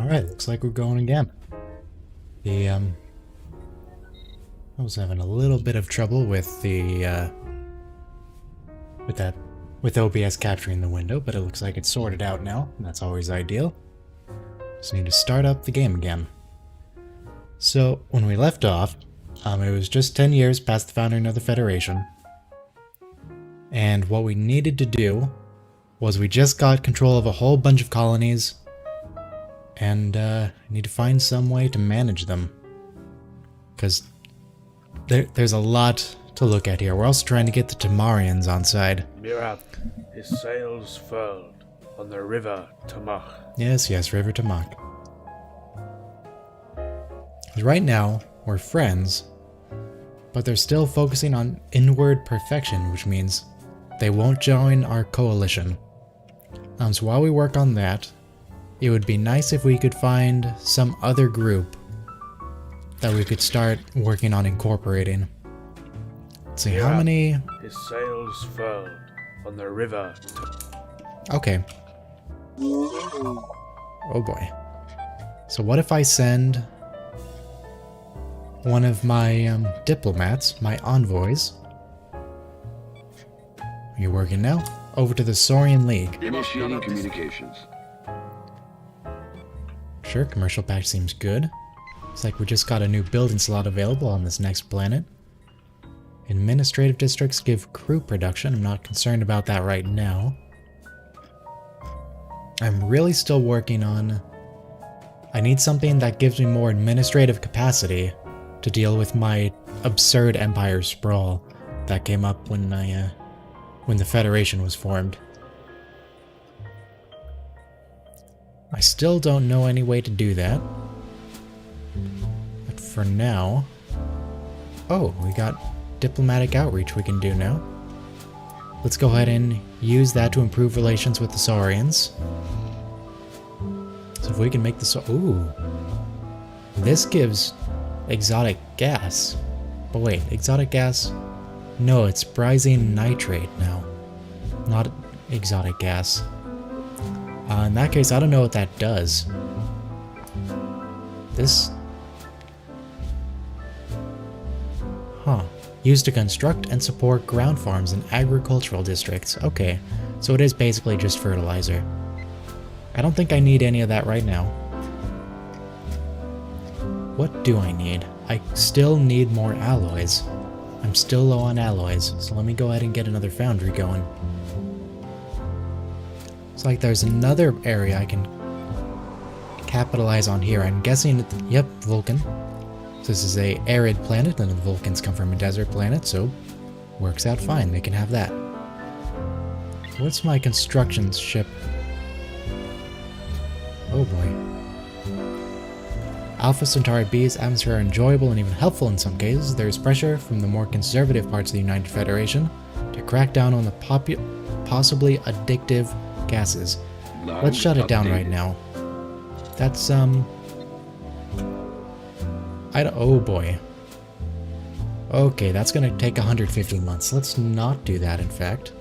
Alright, looks like we're going again. I was having a little bit of trouble with the, with OBS capturing the window, but it looks like it's sorted out now, and that's always ideal. Just need to start up the game again. So, when we left off, it was just 10 years past the founding of the Federation. And what we needed to do was we just got control of a whole bunch of colonies, and need to find some way to manage them. Because there's a lot to look at here. We're also trying to get the Tamarians on side. Mirab, his sails furled on the river Tamach. Yes, River Tamach. 'Cause right now, we're friends, but they're still focusing on inward perfection, which means they won't join our coalition. So while we work on that, it would be nice if we could find some other group that we could start working on incorporating. Let's see, how many... His sails furled on the river. Okay. Oh boy. So what if I send one of my diplomats, my envoys... Are you working now? Over to the Saurian League. Initiating communications. Sure, commercial patch seems good. Looks like we just got a new building slot available on this next planet. Administrative districts give crew production. I'm not concerned about that right now. I'm really still working on... I need something that gives me more administrative capacity to deal with my absurd empire sprawl that came up when the Federation was formed. I still don't know any way to do that. But for now... Oh, we got diplomatic outreach we can do now. Let's go ahead and use that to improve relations with the Saurians. So if we can make this... Ooh! This gives exotic gas. But wait, exotic gas... No, it's Brizene nitrate now. Not exotic gas. In that case, I don't know what that does. This... Huh. Used to construct and support ground farms in agricultural districts. Okay, so it is basically just fertilizer. I don't think I need any of that right now. What do I need? I still need more alloys. I'm still low on alloys, so let me go ahead and get another foundry going. It's like there's another area I can capitalize on here. I'm guessing, yep, Vulcan. So this is a arid planet, and the Vulcans come from a desert planet, so works out fine. They can have that. What's my construction ship? Oh boy. Alpha Centauri B's atmosphere are enjoyable and even helpful in some cases. There is pressure from the more conservative parts of the United Federation to crack down on the possibly addictive gases. Let's shut it down right now. That's, oh boy. Okay, that's gonna take 150 months. Let's not do that, in fact.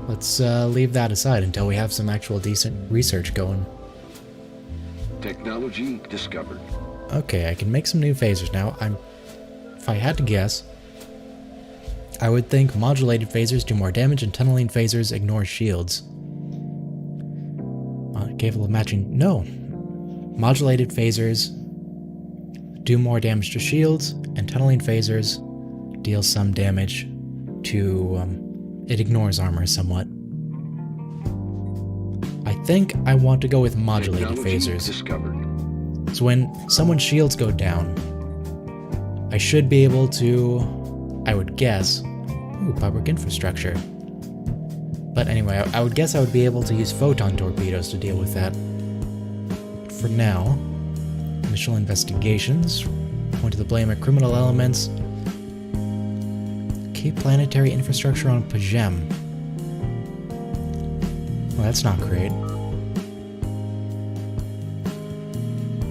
Let's, leave that aside until we have some actual decent research going. Technology discovered. Okay, I can make some new phasers now. If I had to guess, I would think modulated phasers do more damage and tunneling phasers ignore shields. Capable of matching... No! Modulated phasers do more damage to shields, and tunneling phasers deal some damage to... it ignores armor somewhat. I think I want to go with modulated phasers. Discovered. So when someone's shields go down, I should be able to, I would guess, public infrastructure. But anyway, I would guess I would be able to use photon torpedoes to deal with that. For now, initial investigations, point to the blame at criminal elements, keep planetary infrastructure on Pajem. Well, that's not great.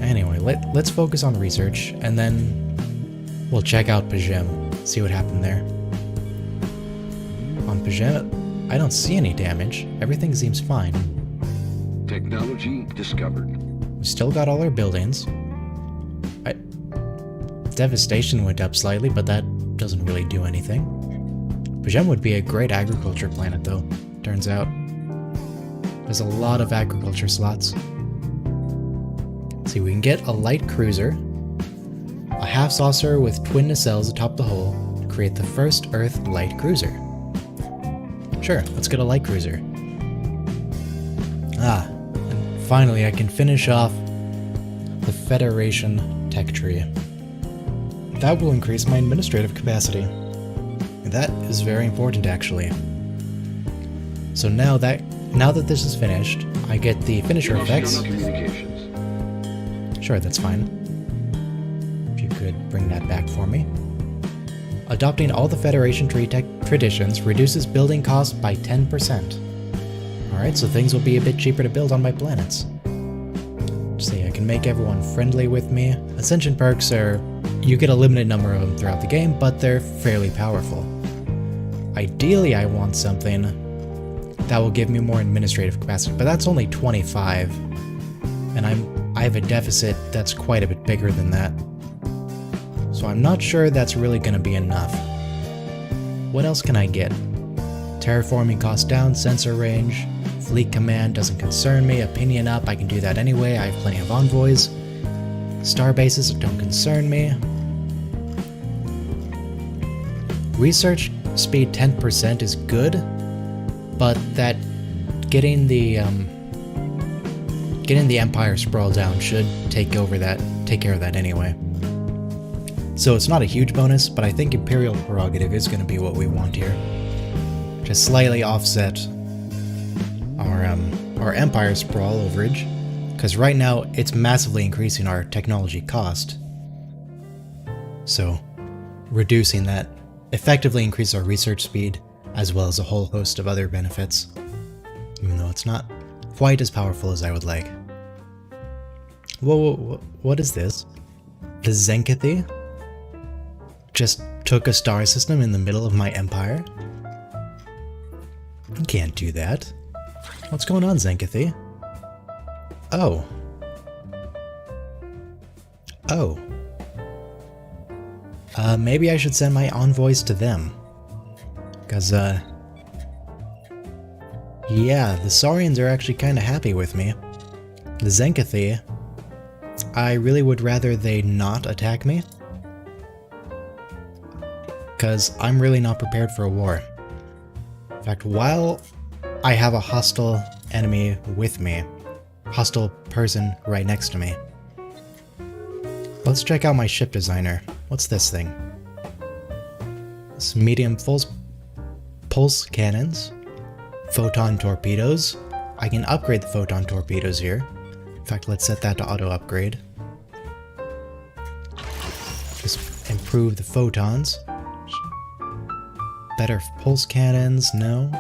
Anyway, let's focus on research, and then we'll check out Pajem, see what happened there. On Pajem, I don't see any damage. Everything seems fine. Technology discovered. We still got all our buildings. Devastation went up slightly, but that doesn't really do anything. Bajem would be a great agriculture planet, though, turns out. There's a lot of agriculture slots. Let's see, we can get a light cruiser, a half saucer with twin nacelles atop the hull to create the first Earth light cruiser. Sure, let's get a light cruiser. And finally I can finish off the Federation tech tree. That will increase my administrative capacity. And that is very important, actually. So now that this is finished, I get the finisher effects. Communications. Sure, that's fine. If you could bring that back for me. Adopting all the Federation tree tech traditions reduces building costs by 10%. Alright, so things will be a bit cheaper to build on my planets. See, I can make everyone friendly with me. Ascension perks are... you get a limited number of them throughout the game, but they're fairly powerful. Ideally, I want something that will give me more administrative capacity, but that's only 25. And I have a deficit that's quite a bit bigger than that. So I'm not sure that's really going to be enough. What else can I get? Terraforming cost down, sensor range, fleet command doesn't concern me, opinion up, I can do that anyway, I have plenty of envoys. Star bases don't concern me. Research speed 10% is good, but that getting the Empire sprawl down should take care of that anyway. So it's not a huge bonus, but I think Imperial Prerogative is going to be what we want here. To slightly offset our Empire Sprawl overage, because right now it's massively increasing our technology cost. So reducing that effectively increases our research speed, as well as a whole host of other benefits, even though it's not quite as powerful as I would like. Whoa, what is this? The Zenkathi just took a star system in the middle of my empire? You can't do that. What's going on, Zenkathi? Oh. Maybe I should send my envoys to them. Because, yeah, the Saurians are actually kind of happy with me. The Zenkathi, I really would rather they not attack me. Because I'm really not prepared for a war. In fact, while I have a hostile enemy with me, hostile person right next to me, let's check out my ship designer. What's this thing? It's medium pulse cannons, photon torpedoes. I can upgrade the photon torpedoes here. In fact, let's set that to auto upgrade. Just improve the photons. Better pulse cannons, no.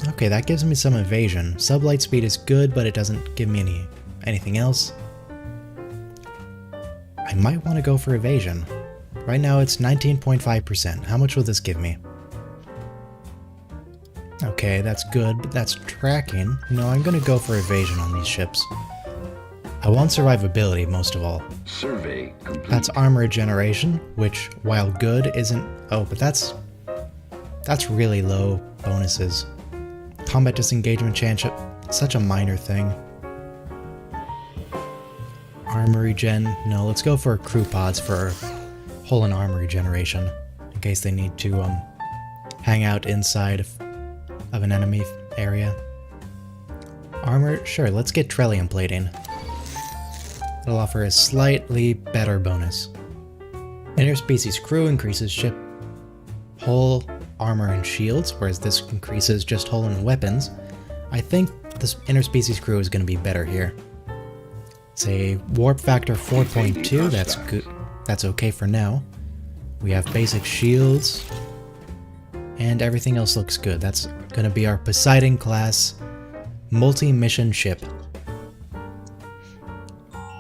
Okay, that gives me some evasion. Sublight speed is good, but it doesn't give me anything else. I might want to go for evasion. Right now it's 19.5%. How much will this give me? Okay, that's good, but that's tracking. No, I'm gonna go for evasion on these ships. I want survivability most of all. Survey complete. That's armor regeneration, which, while good, isn't... oh, but that's really low bonuses. Combat disengagement chance, such a minor thing. Armor regen, no, let's go for crew pods for hull and armor regeneration, in case they need to hang out inside of an enemy area. Armor, sure, let's get Trellium plating. It'll offer a slightly better bonus. Interspecies crew increases ship hull, armor, and shields, whereas this increases just hull and weapons. I think this interspecies crew is going to be better here. It's a warp factor 4.2, that's good. That's okay for now. We have basic shields, and everything else looks good. That's going to be our Poseidon class multi-mission ship.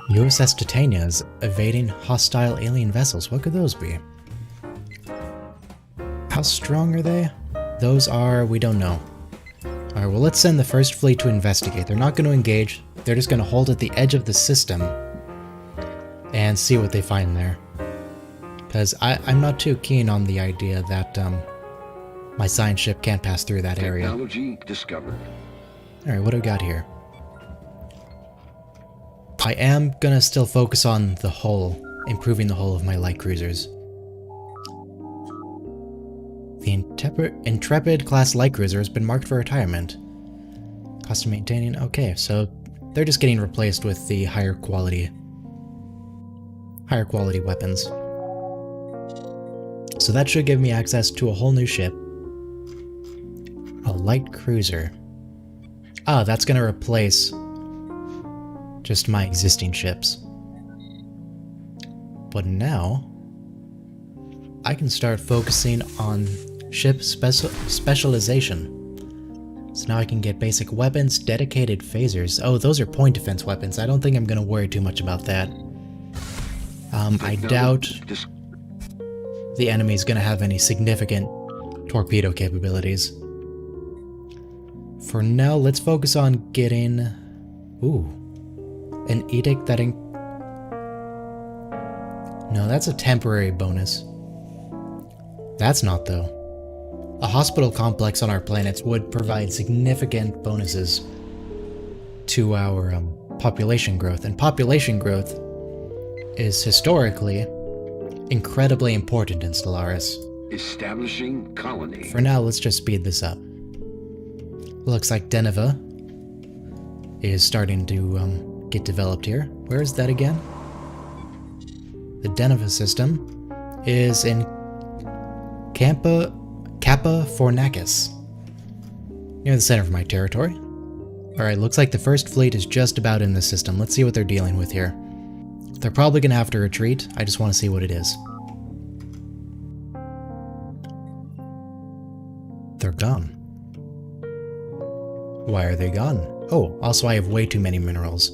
USS Titania is evading hostile alien vessels. What could those be? How strong are they? Those are... we don't know. Alright, Alright, well let's send the first fleet to investigate. They're not going to engage. They're just going to hold at the edge of the system and see what they find there. Because I'm not too keen on the idea that my science ship can't pass through that area. Technology discovered. Alright, what do we got here? I am gonna still focus on the hull, improving the hull of my light cruisers. The Intrepid class light cruiser has been marked for retirement. Cost of maintaining, okay, so they're just getting replaced with the higher quality weapons. So that should give me access to a whole new ship. A light cruiser. Ah, that's gonna replace just my existing ships. But now, I can start focusing on ship specialization. So now I can get basic weapons, dedicated phasers. Oh, those are point defense weapons. I don't think I'm gonna worry too much about that. I doubt the enemy's gonna have any significant torpedo capabilities. For now, let's focus on getting... Ooh. An edict that... No, that's a temporary bonus. That's not, though. A hospital complex on our planets would provide significant bonuses to our population growth. And population growth is historically incredibly important in Stellaris. Establishing colony. For now, let's just speed this up. Looks like Deneva is starting to get developed here. Where is that again? The Deneva system is in Kappa Fornakis, near the center of my territory. Alright, looks like the first fleet is just about in the system. Let's see what they're dealing with here. They're probably gonna have to retreat. I just want to see what it is. They're gone. Why are they gone? Oh, also I have way too many minerals.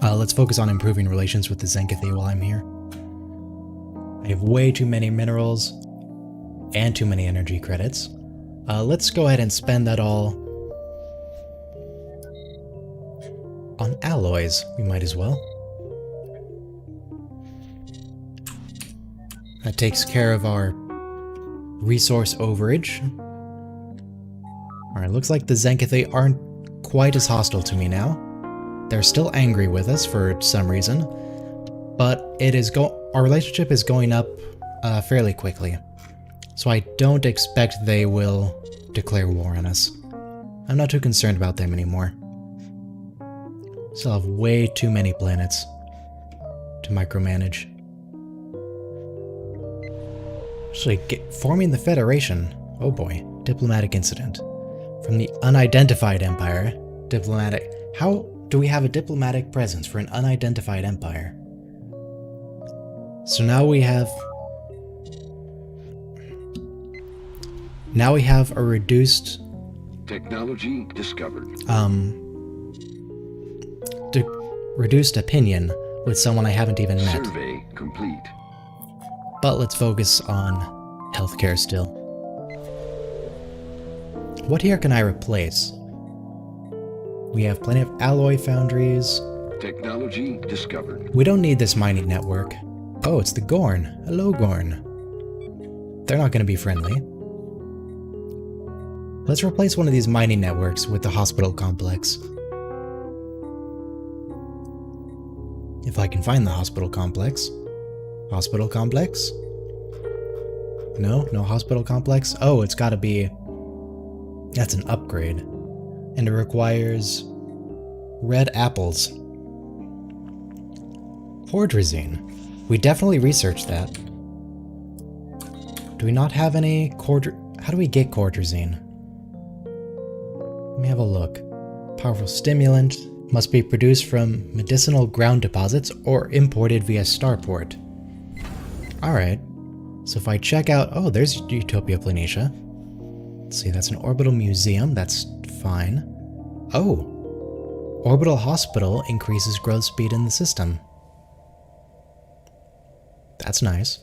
Let's focus on improving relations with the Zenkathi while I'm here. I have way too many minerals and too many energy credits. Let's go ahead and spend that all on alloys. We might as well. That takes care of our resource overage. Alright, looks like the Zenkathi aren't quite as hostile to me now. They're still angry with us for some reason, but our relationship is going up fairly quickly. So I don't expect they will declare war on us. I'm not too concerned about them anymore. Still have way too many planets to micromanage. Actually, forming the Federation. Oh boy, diplomatic incident. From the unidentified empire, diplomatic... How do we have a diplomatic presence for an unidentified empire? So now we have a reduced... Technology discovered. Reduced opinion with someone I haven't even met. Survey complete. But let's focus on healthcare still. What here can I replace? We have plenty of alloy foundries. Technology discovered. We don't need this mining network. Oh, it's the Gorn. Hello, Gorn. They're not going to be friendly. Let's replace one of these mining networks with the hospital complex. If I can find the hospital complex. Hospital complex? No hospital complex? Oh, it's gotta be... That's an upgrade. And it requires... red apples. Cordrazine. We definitely researched that. Do we not have any How do we get Cordrazine? Let me have a look. Powerful stimulant. Must be produced from medicinal ground deposits or imported via starport. Alright. So if I check out... Oh, there's Utopia Planitia. Let's see, that's an orbital museum. That's fine. Oh. Orbital hospital increases growth speed in the system. That's nice.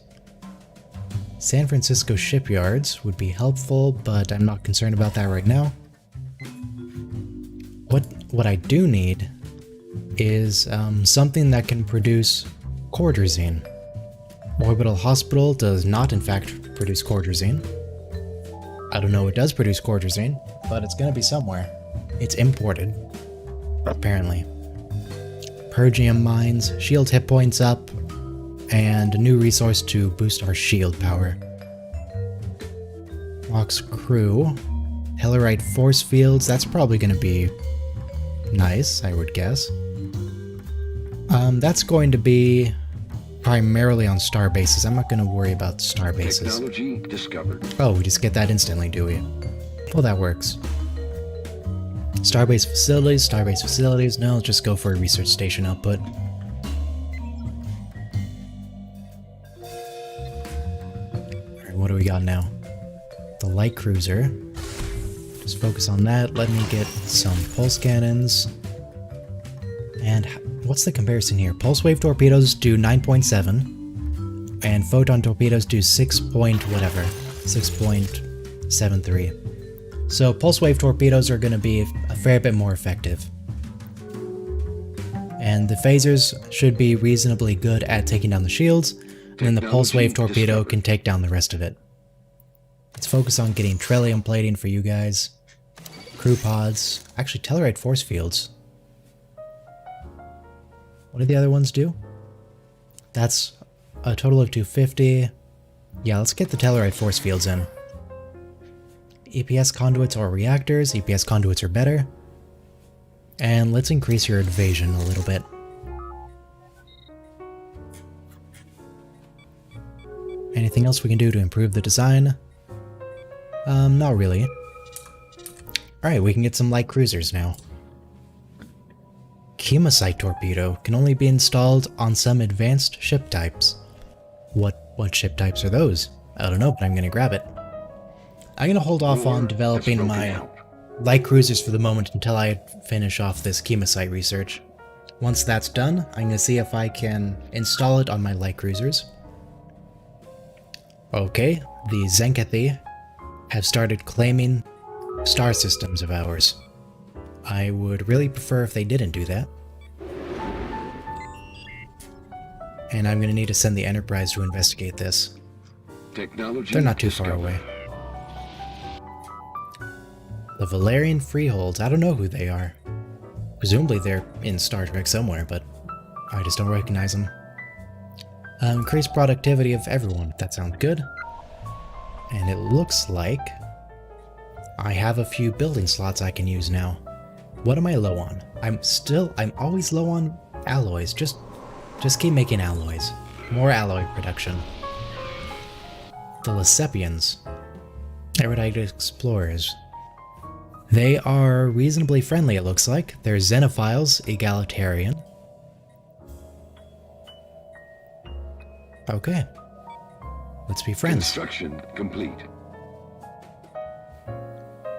San Francisco shipyards would be helpful, but I'm not concerned about that right now. What I do need is something that can produce quarterzine. Orbital Hospital does not in fact produce quarterzine. I don't know what does produce quarterzine, but it's gonna be somewhere. It's imported, apparently. Purgium mines, shield hit points up, and a new resource to boost our shield power. Mox crew, Tellarite force fields, that's probably gonna be nice, I would guess. That's going to be primarily on star bases. I'm not going to worry about star bases. Technology discovered. Oh, we just get that instantly, do we? Well, that works. Starbase facilities. No, let's just go for a research station output. Alright, what do we got now? The light cruiser. Just focus on that. Let me get some pulse cannons. And what's the comparison here? Pulse wave torpedoes do 9.7, and photon torpedoes do 6.73. So pulse wave torpedoes are going to be a fair bit more effective. And the phasers should be reasonably good at taking down the shields, and then the pulse wave torpedo can take down the rest of it. Let's focus on getting Trillium plating for you guys. Crew pods. Actually, Tellarite force fields. What do the other ones do? That's a total of 250. Yeah, let's get the Tellarite force fields in. EPS conduits or reactors. EPS conduits are better. And let's increase your evasion a little bit. Anything else we can do to improve the design? Not really. Alright, we can get some light cruisers now. Chemocyte torpedo can only be installed on some advanced ship types. What ship types are those? I don't know, but I'm gonna grab it. I'm gonna hold off on developing my light cruisers for the moment until I finish off this chemocyte research. Once that's done, I'm gonna see if I can install it on my light cruisers. Okay, the Zenkathi have started claiming star systems of ours. I would really prefer if they didn't do that. And I'm going to need to send the Enterprise to investigate this. Technology They're not too far discovered. away. The Valerian Freeholds, I don't know who they are. Presumably they're in Star Trek somewhere, but I just don't recognize them. Increase productivity of everyone, that sounds good. And it looks like I have a few building slots I can use now. What am I low on? I'm always low on alloys. Just keep making alloys. More alloy production. The Lesepians. Erudite explorers. They are reasonably friendly, it looks like. They're xenophiles, egalitarian. Okay. Let's be friends. Construction complete.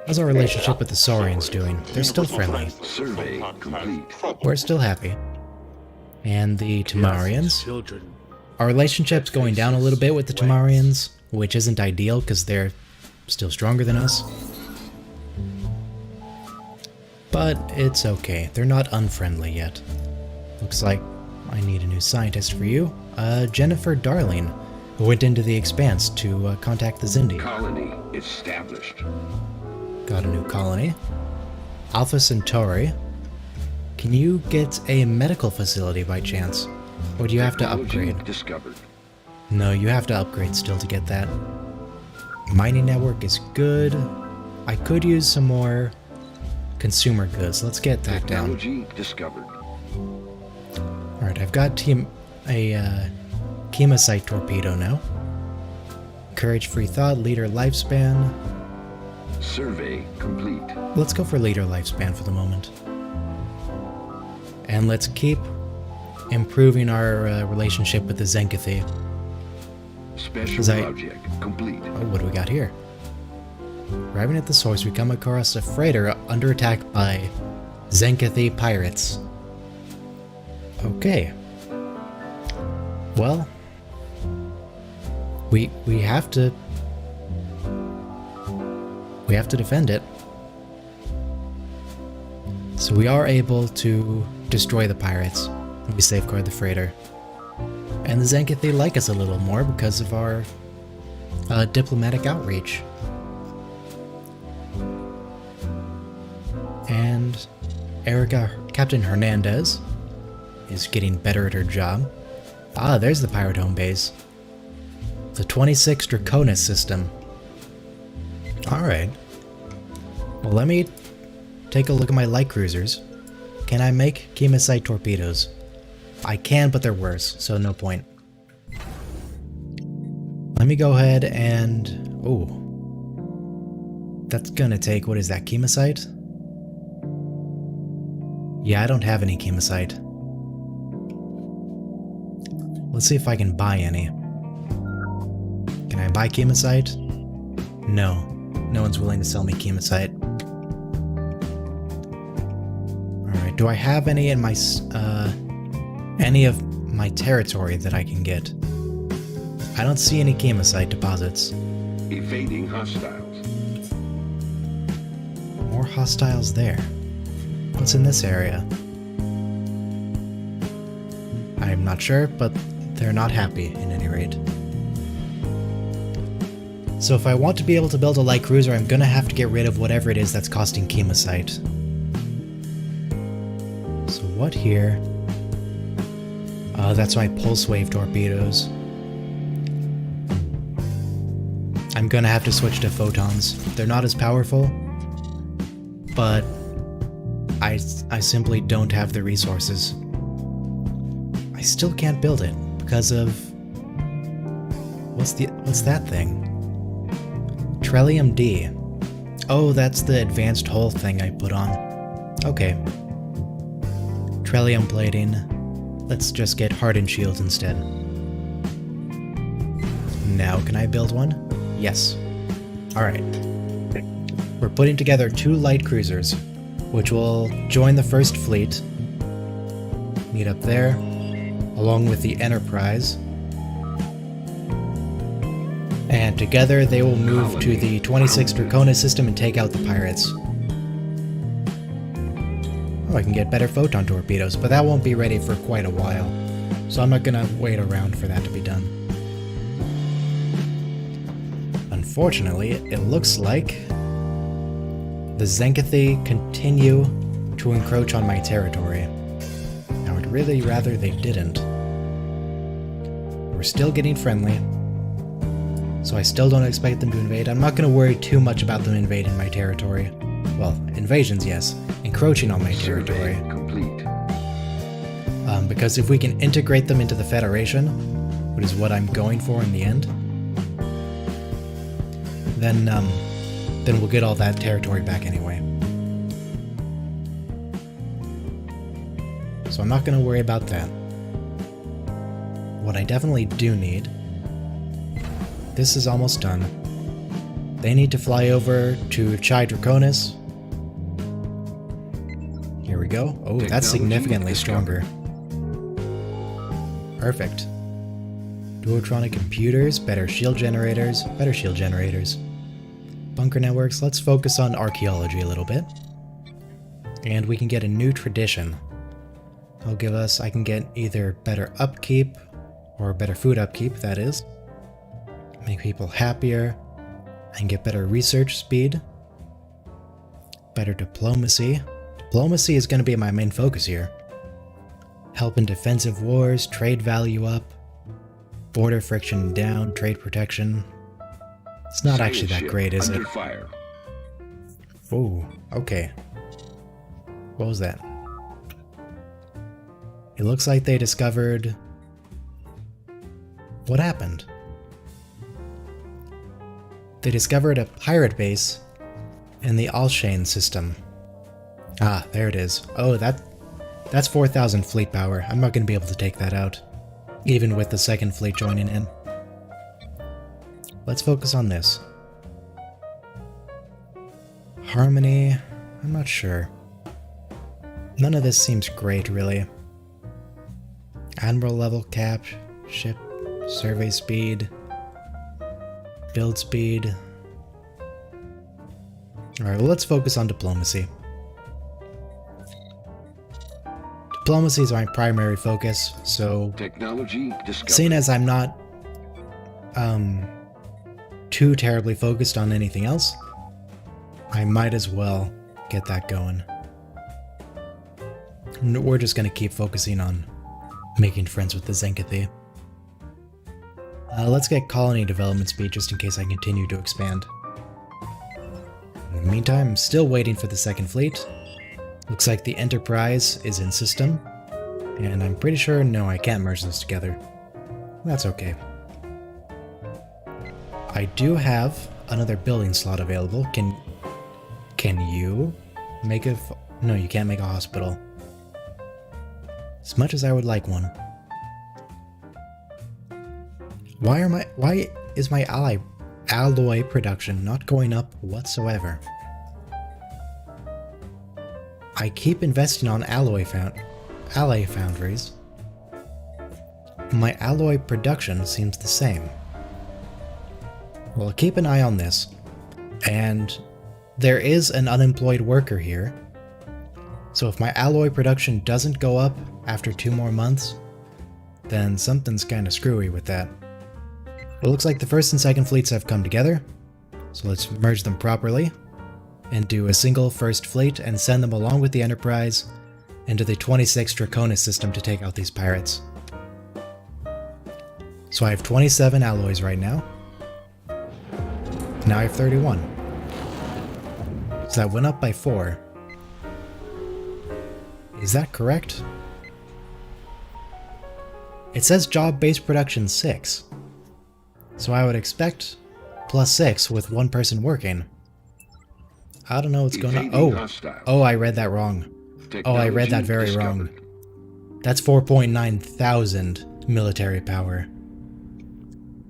How's our relationship with the Saurians doing? They're still friendly. Survey complete. We're still happy. And the Tamarians. Children. Our relationship's going down a little bit with the Tamarians, which isn't ideal because they're still stronger than us. But it's okay. They're not unfriendly yet. Looks like I need a new scientist for you. Jennifer Darling, who went into the Expanse to contact the Zindi. Colony established. Got a new colony. Alpha Centauri. Can you get a medical facility by chance? Or do you have to Technology upgrade? discovered. No, you have to upgrade still to get that. Mining network is good. I could use some more consumer goods. Let's get that down. Technology discovered. Alright, I've got a chemocyte torpedo now. Encourage free thought, leader lifespan. Survey complete. Let's go for leader lifespan for the moment. And let's keep improving our relationship with the Zenkathi. Special Zai- project complete. Oh, what do we got here? Arriving at the source, we come across a freighter under attack by Zenkathi pirates. Okay. Well, We have to... We have to defend it. So we are able to destroy the pirates. We safeguard the freighter. And the Zenkathi like us a little more because of our diplomatic outreach. And Captain Hernandez is getting better at her job. Ah, there's the pirate home base. The 26 Draconis system. Alright. Well, let me take a look at my light cruisers. Can I make chemisite torpedoes? I can, but they're worse, so no point. Let me go ahead and... Ooh. That's gonna take, what is that, chemisite? Yeah, I don't have any chemisite. Let's see if I can buy any. Can I buy chemisite? No. No one's willing to sell me chemisite. Alright, do I have any in my... any of my territory that I can get? I don't see any chemisite deposits. Evading hostiles. More hostiles there. What's in this area? I'm not sure, but they're not happy, in any rate. So if I want to be able to build a light cruiser, I'm gonna have to get rid of whatever it is that's costing chemisite. So what here? That's my pulse wave torpedoes. I'm gonna have to switch to photons. They're not as powerful, but I simply don't have the resources. I still can't build it because of... What's that thing? Trellium D. Oh, that's the advanced hull thing I put on. Okay. Trellium plating. Let's just get hardened shields instead. Now can I build one? Yes. Alright. We're putting together 2 light cruisers, which will join the first fleet. Meet up there, along with the Enterprise. And together they will move to the 26 Draconis system and take out the pirates. Oh, I can get better photon torpedoes, but that won't be ready for quite a while. So I'm not gonna wait around for that to be done. Unfortunately, it looks like the Zenkathi continue to encroach on my territory. I would really rather they didn't. We're still getting friendly, so I still don't expect them to invade. I'm not going to worry too much about them invading my territory. Well, invasions, yes. Encroaching on my territory. Survey complete. Because if we can integrate them into the Federation, which is what I'm going for in the end, then we'll get all that territory back anyway. So I'm not going to worry about that. What I definitely do need... This is almost done. They need to fly over to Chi Draconis. Here we go. Oh, that's significantly stronger. Perfect. Duotronic computers, better shield generators, bunker networks. Let's focus on archaeology a little bit. And we can get a new tradition. It'll give us, I can get either better upkeep, or better food upkeep, that is. Make people happier, and get better research speed. Better diplomacy. Diplomacy is going to be my main focus here. Help in defensive wars, trade value up, border friction down, trade protection. It's not actually that great, is it? Fire. Ooh, okay. What was that? It looks like they discovered... What happened? They discovered a pirate base in the Alshane system. Ah, there it is. Oh, that's 4,000 fleet power. I'm not going to be able to take that out, even with the second fleet joining in. Let's focus on this. Harmony, I'm not sure. None of this seems great, really. Admiral level cap, ship, survey speed. Build speed. Alright, well, let's focus on diplomacy. Diplomacy is my primary focus, so Technology discovered. seeing as I'm not too terribly focused on anything else, I might as well get that going. We're just going to keep focusing on making friends with the Zenkathi. Let's get colony development speed just in case I continue to expand. In the meantime, I'm still waiting for the second fleet. Looks like the Enterprise is in system, and I'm pretty sure, no, I can't merge those together. That's okay. I do have another building slot available. Can you make a... No, you can't make a hospital. As much as I would like one. Why is my alloy production not going up whatsoever? I keep investing on alloy foundries. My alloy production seems the same. Well, keep an eye on this. And there is an unemployed worker here. So if my alloy production doesn't go up after 2 more months, then something's kinda screwy with that. It looks like the first and second fleets have come together, so let's merge them properly and do a single first fleet and send them along with the Enterprise into the 26 Draconis system to take out these pirates. So I have 27 alloys right now. Now I have 31. So that went up by 4. Is that correct? It says job-based production 6. So I would expect +6 with one person working. I don't know what's going on. Oh, I read that wrong. Oh, I read that very wrong. That's 4.9 thousand military power.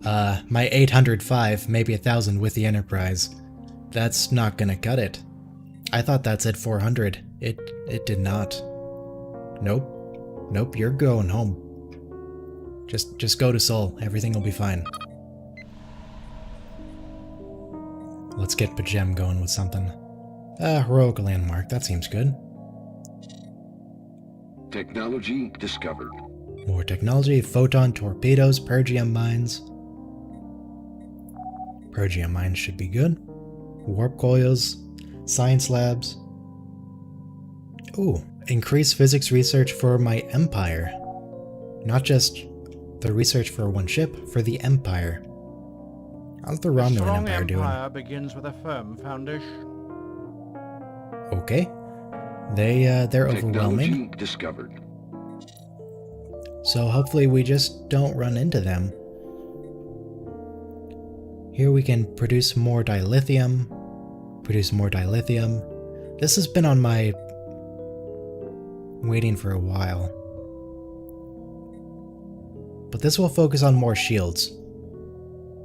My 805, maybe 1,000 with the Enterprise. That's not gonna cut it. I thought that said 400. It did not. Nope. Nope, you're going home. Just go to Seoul. Everything will be fine. Let's get Pajem going with something. Heroic landmark. That seems good. Technology discovered. More technology. Photon torpedoes. Pergium mines. Pergium mines should be good. Warp coils. Science labs. Ooh. Increase physics research for my Empire. Not just the research for one ship, for the Empire. How's the Romulan Empire doing? Empire begins with a firm foundation. Okay. They're overwhelming. Technology discovered. So hopefully we just don't run into them. Here we can produce more dilithium. Produce more dilithium. This has been on my... waiting for a while. But this will focus on more shields.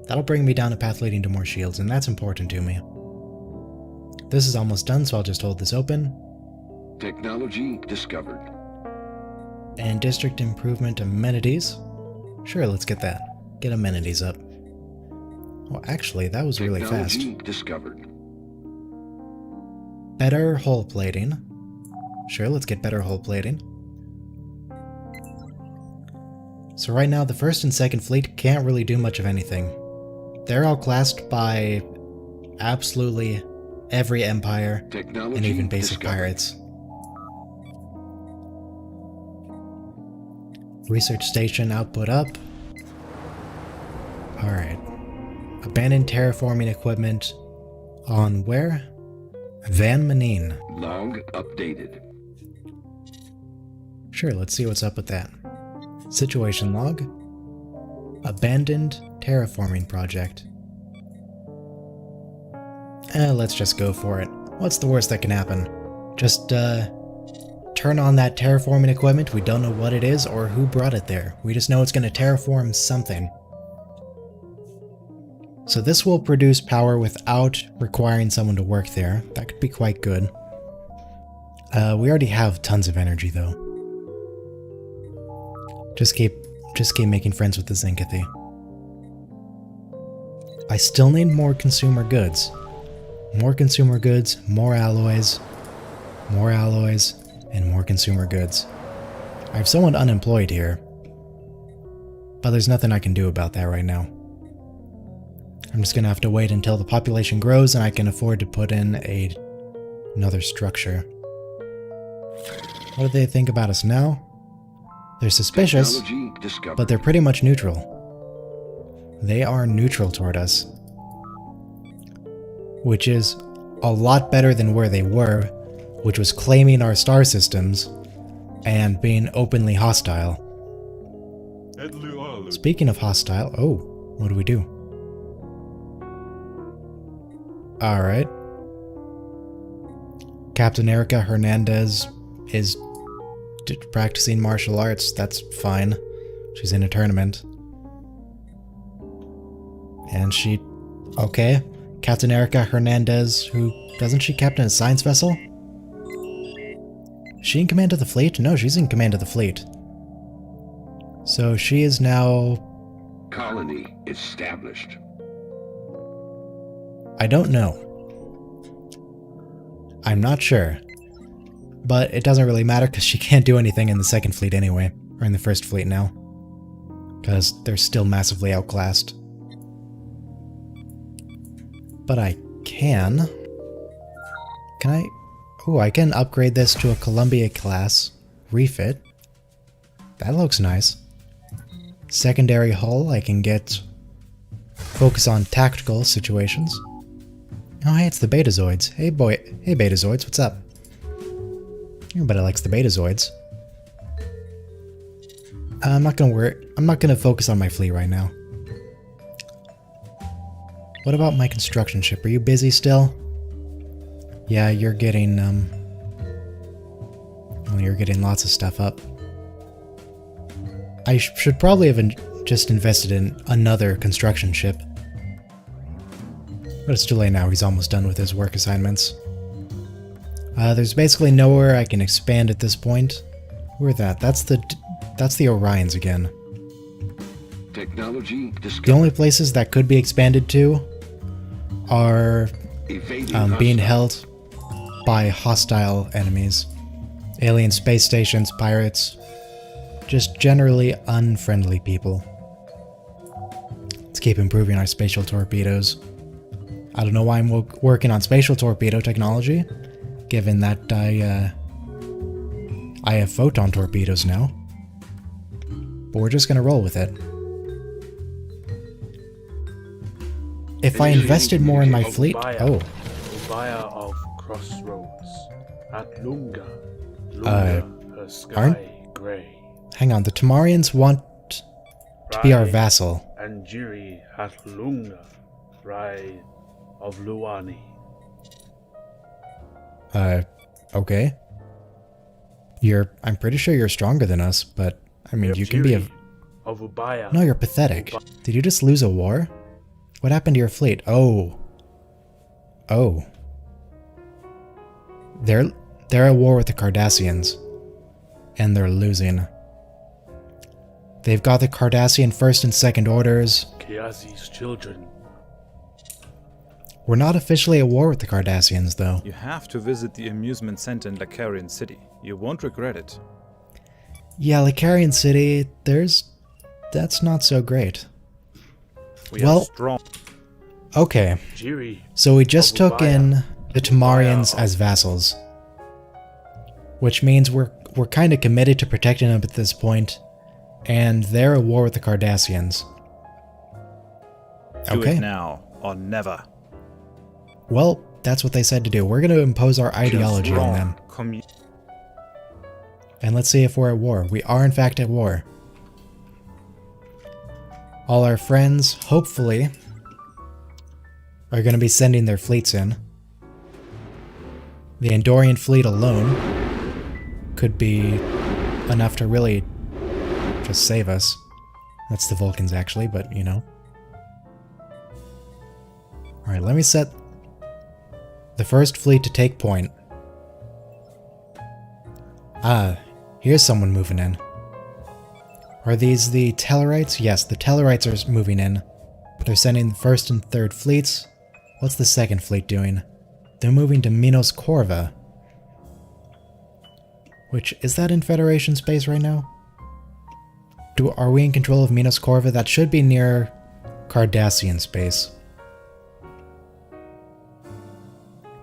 That'll bring me down a path leading to more shields, and that's important to me. This is almost done, so I'll just hold this open. Technology discovered. And district improvement amenities. Sure, let's get that. Get amenities up. Oh, actually, that was really fast. Technology discovered. Better hull plating. Sure, let's get better hull plating. So right now, the first and second fleet can't really do much of anything. They're outclassed by absolutely every empire Technology and even basic discovered. pirates. Research station output up. Alright. Abandoned terraforming equipment on where? Van Manine. Log updated. Sure, let's see what's up with that. Situation log. Abandoned terraforming project. Let's just go for it. What's the worst that can happen? Just, turn on that terraforming equipment. We don't know what it is or who brought it there. We just know it's going to terraform something. So this will produce power without requiring someone to work there. That could be quite good. We already have tons of energy, though. Just keep making friends with the Zenkathi. I still need more consumer goods. More consumer goods, more alloys, and more consumer goods. I have someone unemployed here, but there's nothing I can do about that right now. I'm just gonna have to wait until the population grows and I can afford to put in another structure. What do they think about us now? They're suspicious, Technology discovered. but they're pretty much neutral. They are neutral toward us, which is a lot better than where they were, which was claiming our star systems and being openly hostile. Speaking of hostile, oh, what do we do? Alright. Captain Erica Hernandez is practicing martial arts. That's fine. She's in a tournament. And she... Okay. Captain Erica Hernandez, who... Doesn't she captain a science vessel? Is she in command of the fleet? No, she's in command of the fleet. So she is now... Colony established. I don't know. I'm not sure. But it doesn't really matter because she can't do anything in the second fleet anyway. Or in the first fleet now. Because they're still massively outclassed. But I can... Can I... Ooh, I can upgrade this to a Columbia class. Refit. That looks nice. Secondary hull, I can get... Focus on tactical situations. Oh hey, it's the Betazoids. Hey boy, hey Betazoids, what's up? Everybody likes the Betazoids. I'm not gonna focus on my fleet right now. What about my construction ship? Are you busy still? Yeah, you're getting, well, you're getting lots of stuff up. I should probably have just invested in another construction ship. But it's too late now, he's almost done with his work assignments. There's basically nowhere I can expand at this point. Where's that? That's the Orions again. Technology discovered. The only places that could be expanded to are being held by hostile enemies. Alien space stations, pirates, just generally unfriendly people. Let's keep improving our spatial torpedoes. I don't know why I'm working on spatial torpedo technology, given that I have photon torpedoes now. But we're just gonna roll with it. If I invested more in my fleet... Oh. Ubaya of Crossroads. At Lunga. Her sky grey. Hang on, the Tamarians want to be our vassal. And Jiri at Lunga. Rai of Luani. Okay. I'm pretty sure you're stronger than us, but, I mean, you can be a... Of Ubaya. No, you're pathetic. Did you just lose a war? What happened to your fleet? Oh. Oh. They're at war with the Cardassians. And they're losing. They've got the Cardassian first and second orders. Kiazi's children. We're not officially at war with the Cardassians, though. You have to visit the amusement center in Lacarian City. You won't regret it. Yeah, Lacarian City, that's not so great. We are strong. Okay. Jiri. So we just took in the Tamarians as vassals. Which means we're kind of committed to protecting them at this point. And they're at war with the Cardassians. Do it now, or never. Well, that's what they said to do. We're going to impose our ideology on them. And let's see if we're at war. We are in fact at war. All our friends, hopefully, are going to be sending their fleets in. The Andorian fleet alone could be enough to really just save us. That's the Vulcans actually, but you know. Alright, let me set the first fleet to take point. Ah, here's someone moving in. Are these the Tellarites? Yes, the Tellarites are moving in. They're sending the first and third fleets. What's the second fleet doing? They're moving to Minos Corva. Which, is that in Federation space right now? Are we in control of Minos Corva? That should be near Cardassian space.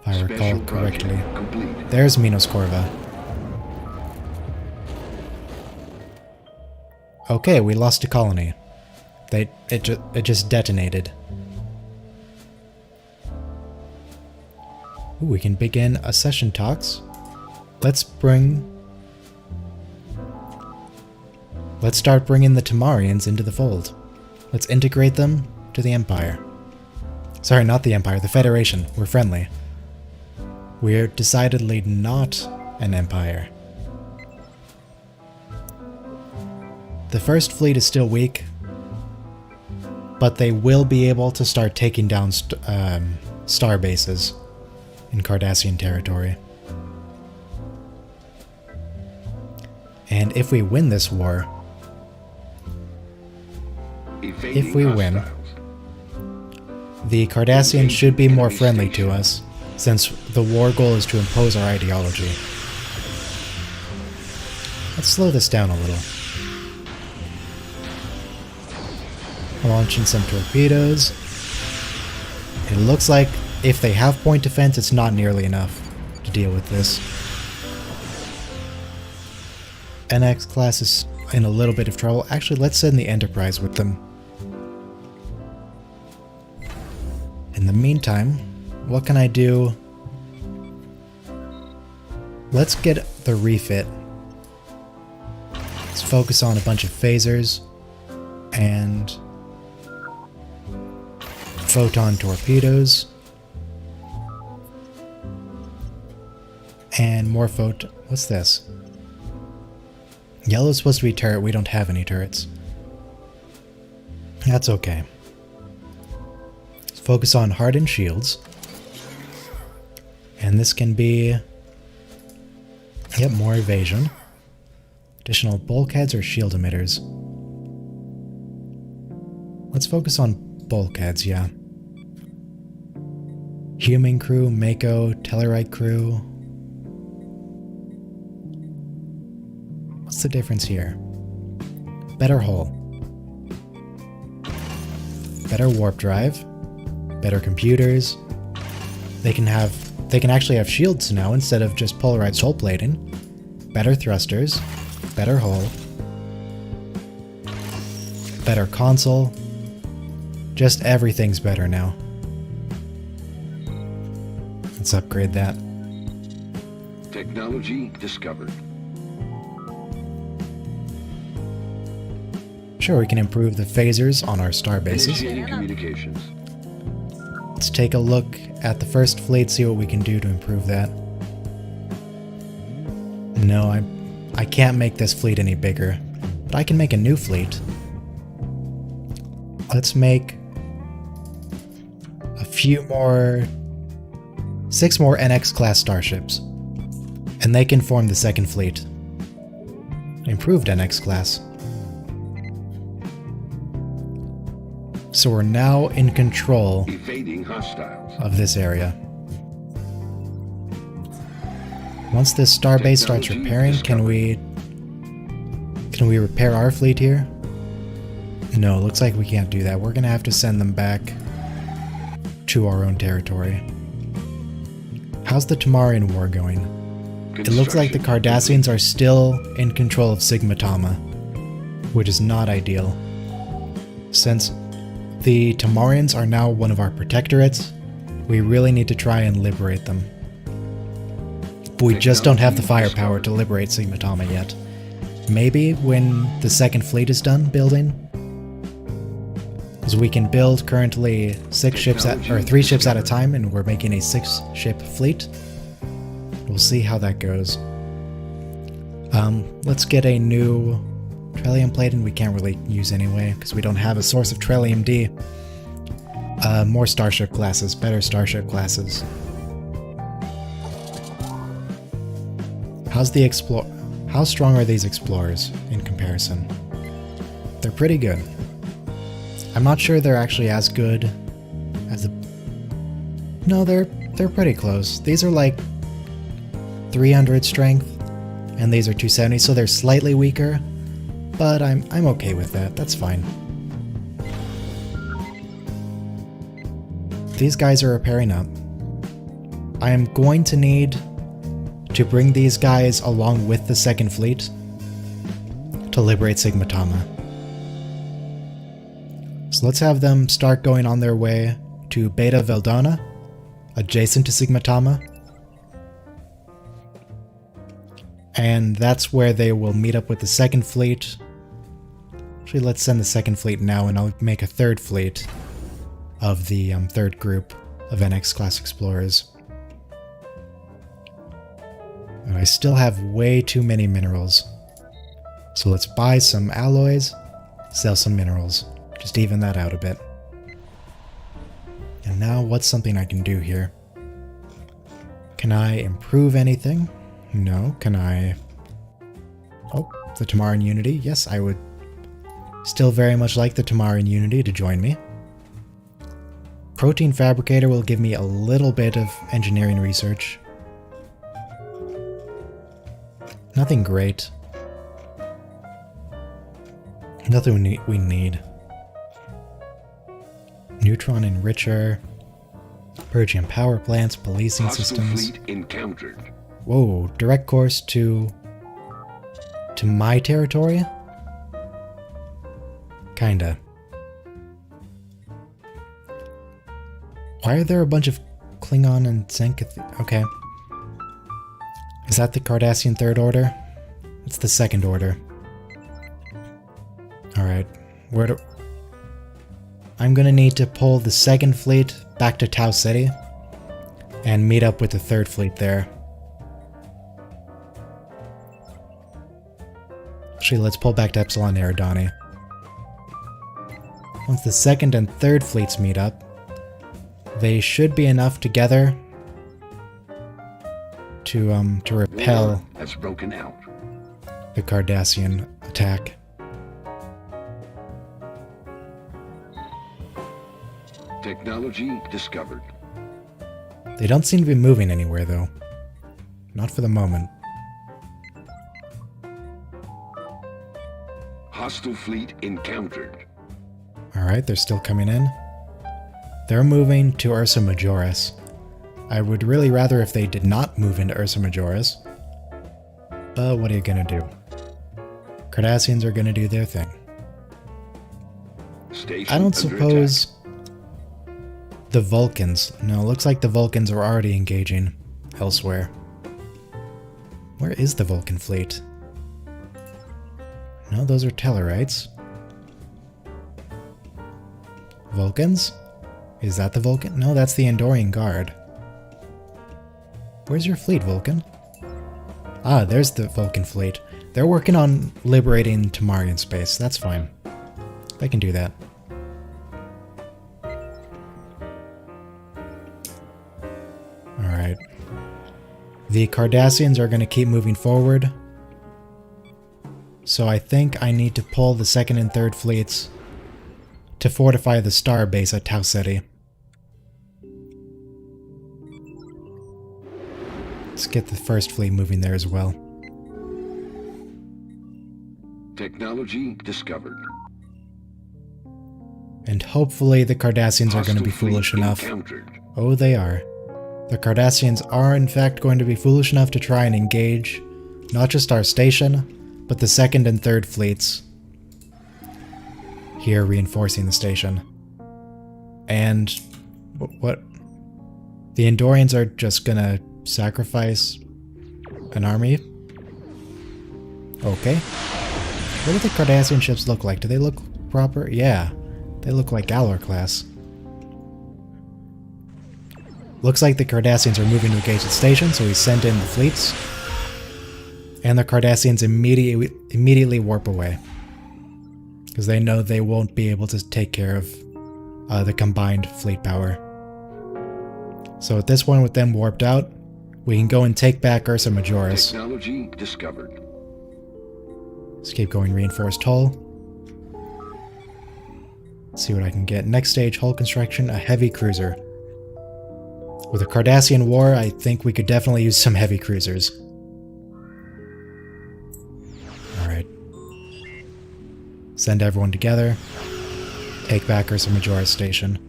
If I recall correctly. Complete. There's Minos Corva. Okay, we lost a colony. It just detonated. Ooh, we can begin accession talks. Let's start bringing the Tamarians into the fold. Let's integrate them to the Empire. Sorry, not the Empire, the Federation. We're friendly. We're decidedly not an Empire. The first fleet is still weak, but they will be able to start taking down star bases in Cardassian territory. And if we win this war, if we win, the Cardassians should be more friendly to us, since the war goal is to impose our ideology. Let's slow this down a little. Launching some torpedoes. It looks like if they have point defense, it's not nearly enough to deal with this. NX class is in a little bit of trouble. Actually, let's send the Enterprise with them. In the meantime, what can I do? Let's get the refit. Let's focus on a bunch of phasers and photon torpedoes and more what's this? Yellow's supposed to be turret. We don't have any turrets. That's okay. Let's focus on hardened shields. And this can be... Yep, more evasion. Additional bulkheads or shield emitters. Let's focus on bulkheads, yeah. Human crew, Mako, Tellarite crew. What's the difference here? Better hull. Better warp drive. Better computers. They can actually have shields now instead of just polarized hull plating. Better thrusters. Better hull. Better console. Just everything's better now. Let's upgrade that. Technology discovered. Sure, we can improve the phasers on our star bases. Initiating communications. Let's take a look at the first fleet, see what we can do to improve that. No, I can't make this fleet any bigger, but I can make a new fleet. Let's make a few more... 6 more NX class starships. And they can form the second fleet. Improved NX class. So we're now in control Evading hostiles. of this area. Once this starbase starts repairing, can we repair our fleet here? No, looks like we can't do that. We're gonna have to send them back to our own territory. How's the Tamarian War going? It looks like the Cardassians are still in control of Sigma Tama, which is not ideal. Since the Tamarians are now one of our protectorates, we really need to try and liberate them. But we just don't have the firepower to liberate Sigma Tama yet. Maybe when the second fleet is done building? Because we can build currently 3 ships at a time, and we're making a 6-ship fleet. We'll see how that goes. Let's get a new Trellium plating. We can't really use anyway, because we don't have a source of Trellium D. More starship classes, better starship classes. How strong are these explorers in comparison? They're pretty good. I'm not sure they're actually as good as the... No, they're pretty close. These are like 300 strength, and these are 270, so they're slightly weaker, but I'm okay with that. That's fine. These guys are repairing up. I am going to need to bring these guys along with the second fleet to liberate Sigmatama. So let's have them start going on their way to Beta Veldona, adjacent to Sigmatama. And that's where they will meet up with the second fleet. Actually, let's send the second fleet now, and I'll make a third fleet of the third group of NX class explorers. And I still have way too many minerals. So let's buy some alloys, sell some minerals. Just even that out a bit. And now what's something I can do here? Can I improve anything? No. Can I... Oh, the Tamaran Unity. Yes, I would still very much like the Tamaran Unity to join me. Protein Fabricator will give me a little bit of engineering research. Nothing great. Nothing we need. Neutron Enricher. Purgium Power Plants, policing Hostile systems. fleet encountered. Whoa, direct course to my territory? Kinda. Why are there a bunch of Klingon and Zenkath? Okay. Is that the Cardassian Third Order? It's the Second Order. Alright. Where do... I'm gonna need to pull the second fleet back to Tau City and meet up with the third fleet there. Actually, let's pull back to Epsilon Eridani. Once the second and third fleets meet up, they should be enough together to repel War has broken out. the Cardassian attack. Technology discovered. They don't seem to be moving anywhere, though. Not for the moment. Hostile fleet encountered. Alright, they're still coming in. They're moving to Ursa Majoris. I would really rather if they did not move into Ursa Majoris. But what are you gonna do? Cardassians are gonna do their thing. Station I don't under suppose... attack. The Vulcans. No, it looks like the Vulcans are already engaging elsewhere. Where is the Vulcan fleet? No, those are Tellarites. Vulcans? Is that the Vulcan? No, that's the Andorian Guard. Where's your fleet, Vulcan? Ah, there's the Vulcan fleet. They're working on liberating Tamarian space. That's fine. They can do that. Alright. The Cardassians are going to keep moving forward. So I think I need to pull the second and third fleets to fortify the star base at Tau Ceti. Let's get the first fleet moving there as well. Technology discovered. And hopefully the Cardassians are going to be Hostile foolish fleet enough. encountered. Oh, they are. The Cardassians are in fact going to be foolish enough to try and engage not just our station, but the second and third fleets here reinforcing the station. And what? The Andorians are just gonna sacrifice an army? Okay. What do the Cardassian ships look like? Do they look proper? Yeah, they look like Galor class. Looks like the Cardassians are moving to engage the station, so we send in the fleets. And the Cardassians immediately warp away. Because they know they won't be able to take care of the combined fleet power. So at this point, with them warped out, we can go and take back Ursa Majoris. Technology discovered. Let's keep going, reinforced hull. Let's see what I can get. Next stage, hull construction, a heavy cruiser. With a Cardassian war, I think we could definitely use some heavy cruisers. Alright. Send everyone together. Take back Ursa Majora's station.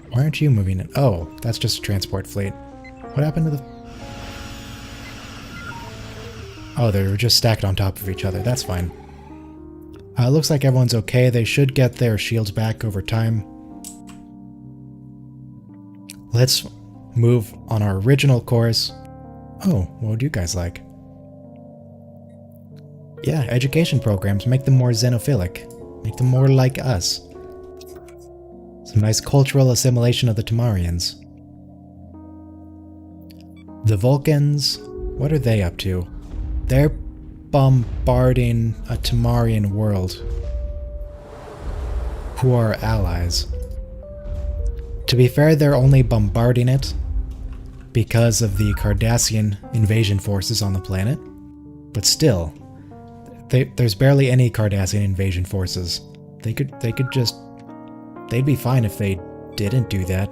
Why aren't you moving in? Oh, that's just a transport fleet. What happened to the... Oh, they were just stacked on top of each other. That's fine. It looks like everyone's okay. They should get their shields back over time. Let's move on our original course. Oh, what would you guys like? Yeah, education programs. Make them more xenophilic. Make them more like us. Some nice cultural assimilation of the Tamarians. The Vulcans, what are they up to? They're bombarding a Tamarian world. Who are allies? To be fair, they're only bombarding it because of the Cardassian invasion forces on the planet. But still, there's barely any Cardassian invasion forces. They could just... They'd be fine if they didn't do that.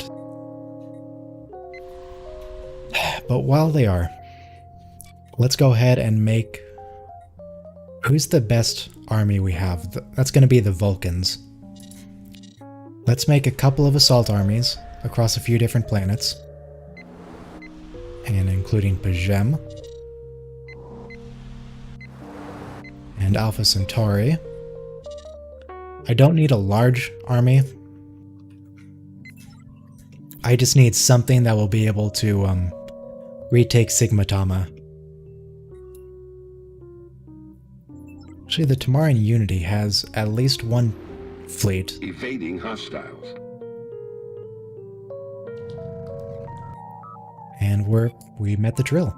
But while they are, let's go ahead and make... Who's the best army we have? That's going to be the Vulcans. Let's make a couple of assault armies across a few different planets. And including Pajem. And Alpha Centauri. I don't need a large army. I just need something that will be able to retake Sigma-Tama. Actually, the Tamarian Unity has at least one fleet. Evading hostiles. And we met the drill.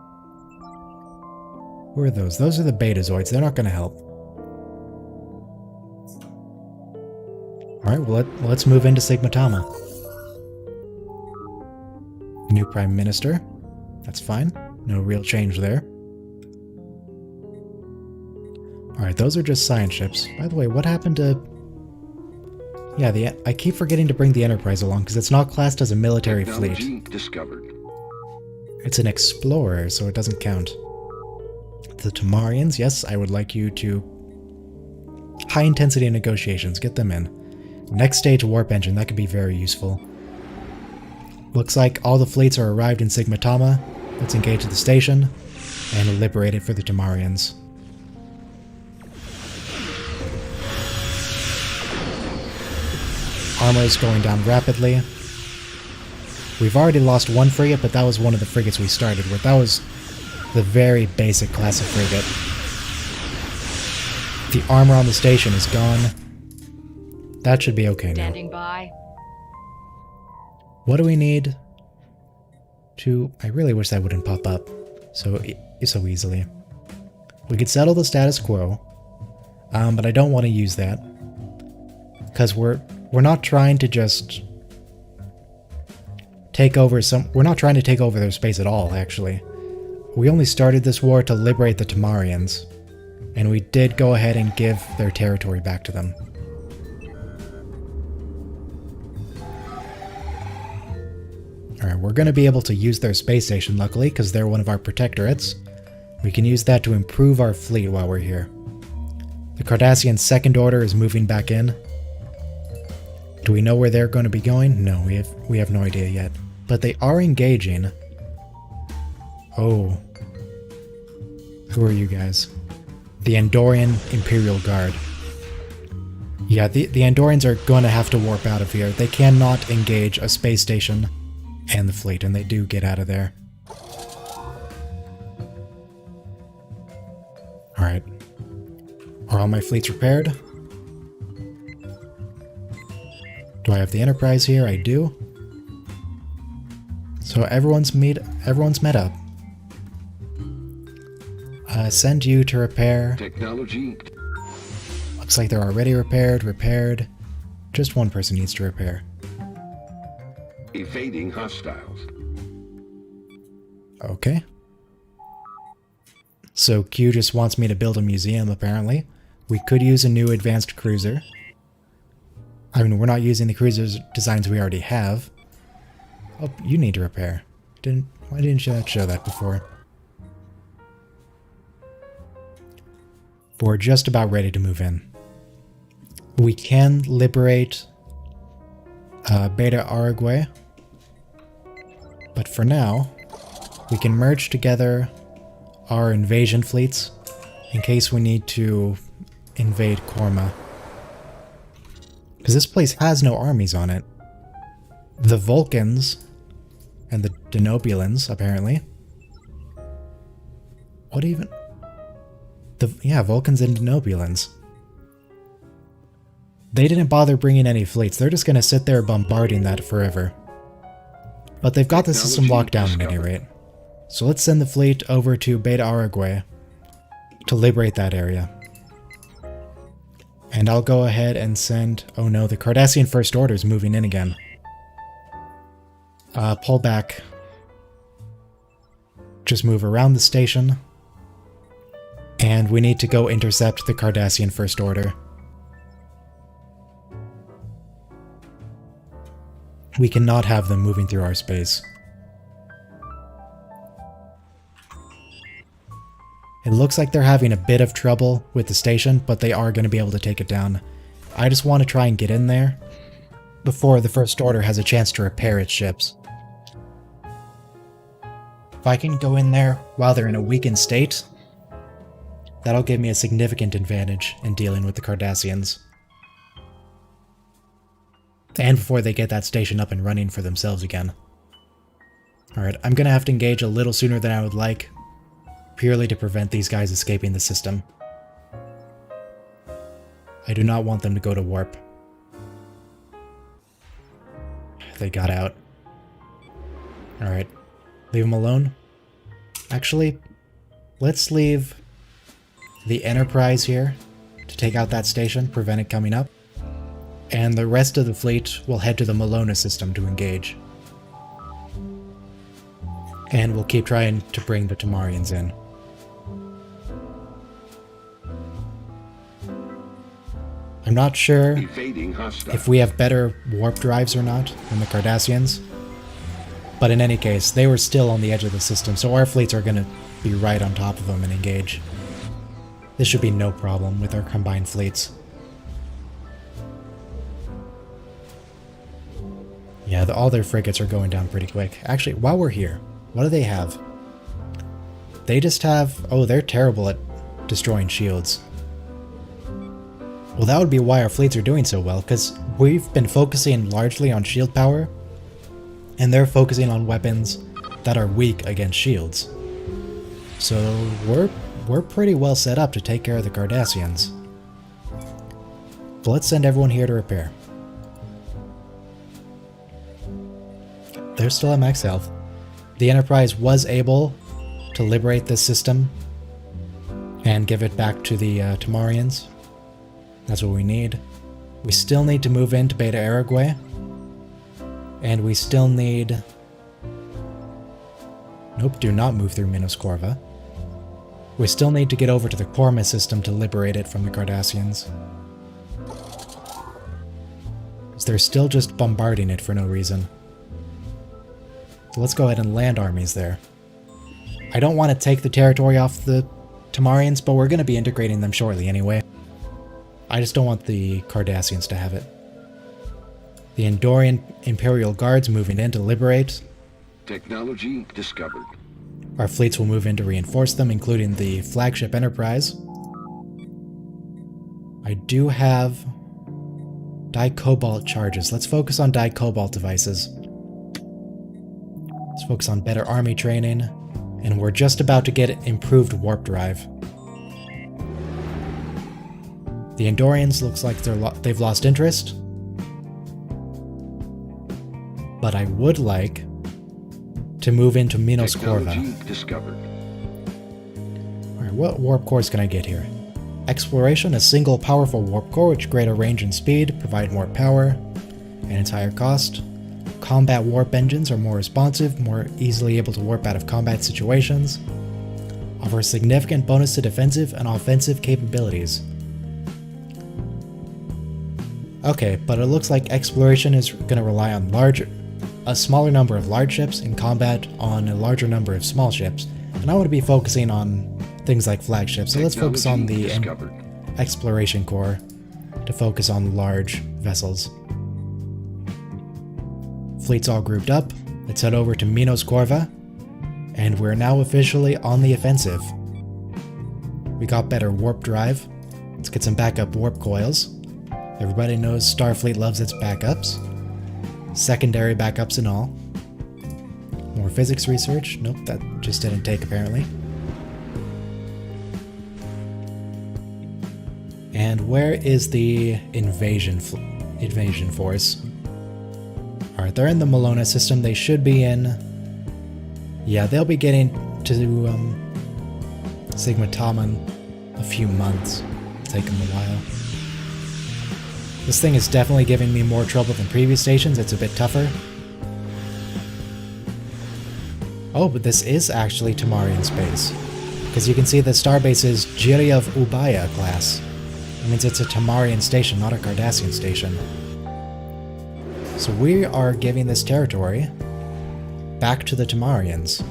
Who are those? Those are the Betazoids. They're not going to help. Alright, well, let's move into Sigma-Tama. New Prime Minister. That's fine. No real change there. Alright, those are just science ships. By the way, what happened to... Yeah, I keep forgetting to bring the Enterprise along because it's not classed as a military fleet. Discovered. It's an explorer, so it doesn't count. The Tamarians, yes, I would like you to... High-intensity negotiations, get them in. Next stage warp engine, that could be very useful. Looks like all the fleets are arrived in Sigma-Tama. Let's engage at the station and liberate it for the Tamarians. Armor is going down rapidly. We've already lost one frigate, but that was one of the frigates we started with. That was the very basic class of frigate. The armor on the station is gone. That should be okay now. Standing by. What do we need to... I really wish that wouldn't pop up so easily. We could settle the status quo, but I don't want to use that. Because we're not trying to just take over we're not trying to take over their space at all, actually. We only started this war to liberate the Tamarians, and we did go ahead and give their territory back to them. Alright, we're going to be able to use their space station, luckily, because they're one of our protectorates. We can use that to improve our fleet while we're here. The Cardassian Second Order is moving back in. Do we know where they're going to be going? No, we have no idea yet. But they are engaging. Oh. Who are you guys? The Andorian Imperial Guard. Yeah, the Andorians are going to have to warp out of here. They cannot engage a space station and the fleet, and they do get out of there. Alright. Are all my fleets repaired? Do I have the Enterprise here? I do. So everyone's met up. Send you to repair. Technology. Looks like they're already repaired. Just one person needs to repair. Evading hostiles. Okay. So Q just wants me to build a museum, apparently. We could use a new advanced cruiser. I mean, we're not using the cruiser's designs we already have. Oh, you need to repair. Why didn't you show that before? We're just about ready to move in. We can liberate Beta Araguay. But for now, we can merge together our invasion fleets in case we need to invade Korma. Because this place has no armies on it. The Vulcans and the Denobulans, apparently. What even? Yeah, Vulcans and Denobulans. They didn't bother bringing any fleets. They're just going to sit there bombarding that forever. But they've got the system locked down at any rate. So let's send the fleet over to Beta Araguay to liberate that area. And I'll go ahead and send... Oh no, the Cardassian First Order is moving in again. Pull back. Just move around the station. And we need to go intercept the Cardassian First Order. We cannot have them moving through our space. It looks like they're having a bit of trouble with the station, but they are going to be able to take it down. I just want to try and get in there before the First Order has a chance to repair its ships. If I can go in there while they're in a weakened state, that'll give me a significant advantage in dealing with the Cardassians. And before they get that station up and running for themselves again. Alright, I'm gonna have to engage a little sooner than I would like, purely to prevent these guys escaping the system. I do not want them to go to warp. They got out. Alright, leave them alone. Actually, let's leave the Enterprise here to take out that station, prevent it coming up. And the rest of the fleet will head to the Malona system to engage. And we'll keep trying to bring the Tamarians in. I'm not sure if we have better warp drives or not than the Cardassians. But in any case, they were still on the edge of the system, so our fleets are going to be right on top of them and engage. This should be no problem with our combined fleets. Yeah, all their frigates are going down pretty quick. Actually, while we're here, what do they have? They just have... Oh, they're terrible at destroying shields. Well, that would be why our fleets are doing so well, because we've been focusing largely on shield power, and they're focusing on weapons that are weak against shields. So we're pretty well set up to take care of the Cardassians. But let's send everyone here to repair. They're still at max health. The Enterprise was able to liberate this system and give it back to the Tamarians. That's what we need. We still need to move into Beta Araguay. And we still need... Nope, do not move through Minos Corva. We still need to get over to the Korma system to liberate it from the Cardassians. Because they're still just bombarding it for no reason. So let's go ahead and land armies there. I don't want to take the territory off the Tamarians, but we're going to be integrating them shortly anyway. I just don't want the Cardassians to have it. The Andorian Imperial Guards moving in to liberate. Technology discovered. Our fleets will move in to reinforce them, including the flagship Enterprise. I do have Dicobalt charges. Let's focus on Dicobalt devices. Let's focus on better army training, and we're just about to get improved warp drive. The Andorians looks like they've lost interest, but I would like to move into Minos Corva. Discovered. Alright, what warp cores can I get here? Exploration, a single powerful warp core with greater range and speed, provide more power, and its higher cost. Combat warp engines are more responsive, more easily able to warp out of combat situations. Offer a significant bonus to defensive and offensive capabilities. Okay, but it looks like exploration is going to rely on a smaller number of large ships and combat on a larger number of small ships. And I want to be focusing on things like flagships, so let's focus on the exploration core to focus on large vessels. Fleet's all grouped up. Let's head over to Minos Corva, and we're now officially on the offensive. We got better warp drive. Let's get some backup warp coils. Everybody knows Starfleet loves its backups. Secondary backups and all. More physics research. Nope, that just didn't take apparently. And where is the invasion force? Alright, they're in the Malona system. They should be in... Yeah, they'll be getting to Sigma Tau in a few months. It'll take them a while. This thing is definitely giving me more trouble than previous stations. It's a bit tougher. Oh, but this is actually Tamarian space. Because you can see the starbase is Jirya of Ubaya class. That means it's a Tamarian station, not a Cardassian station. So we are giving this territory back to the Tamarians.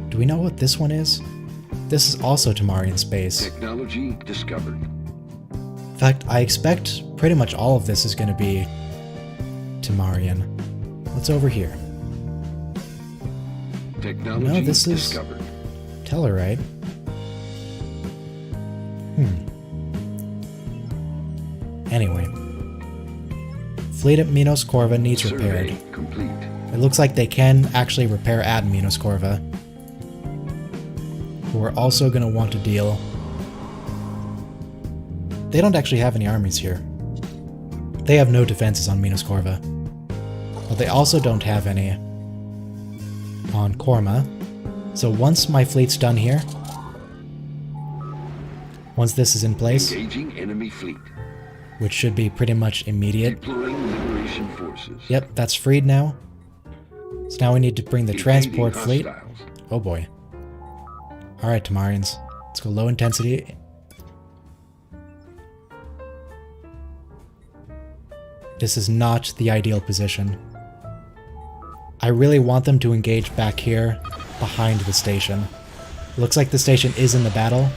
Do we know what this one is? This is also Tamarian space. Technology discovered. In fact, I expect pretty much all of this is going to be Tamarian. What's over here? Technology No, this is discovered. Tellarite. Anyway. Fleet at Minos Corva needs repaired. Survey complete. It looks like they can actually repair at Minos Corva. We're also going to want to deal... They don't actually have any armies here. They have no defenses on Minos Corva. But they also don't have any on Korma. So once my fleet's done here, once this is in place, Engaging enemy fleet. which should be pretty much immediate. Deploying liberation forces. Yep, that's freed now. So now we need to bring the transport Evading fleet. hostiles. Oh boy. Alright, Tamarians. Let's go low intensity. This is not the ideal position. I really want them to engage back here, behind the station. Looks like the station is in the battle,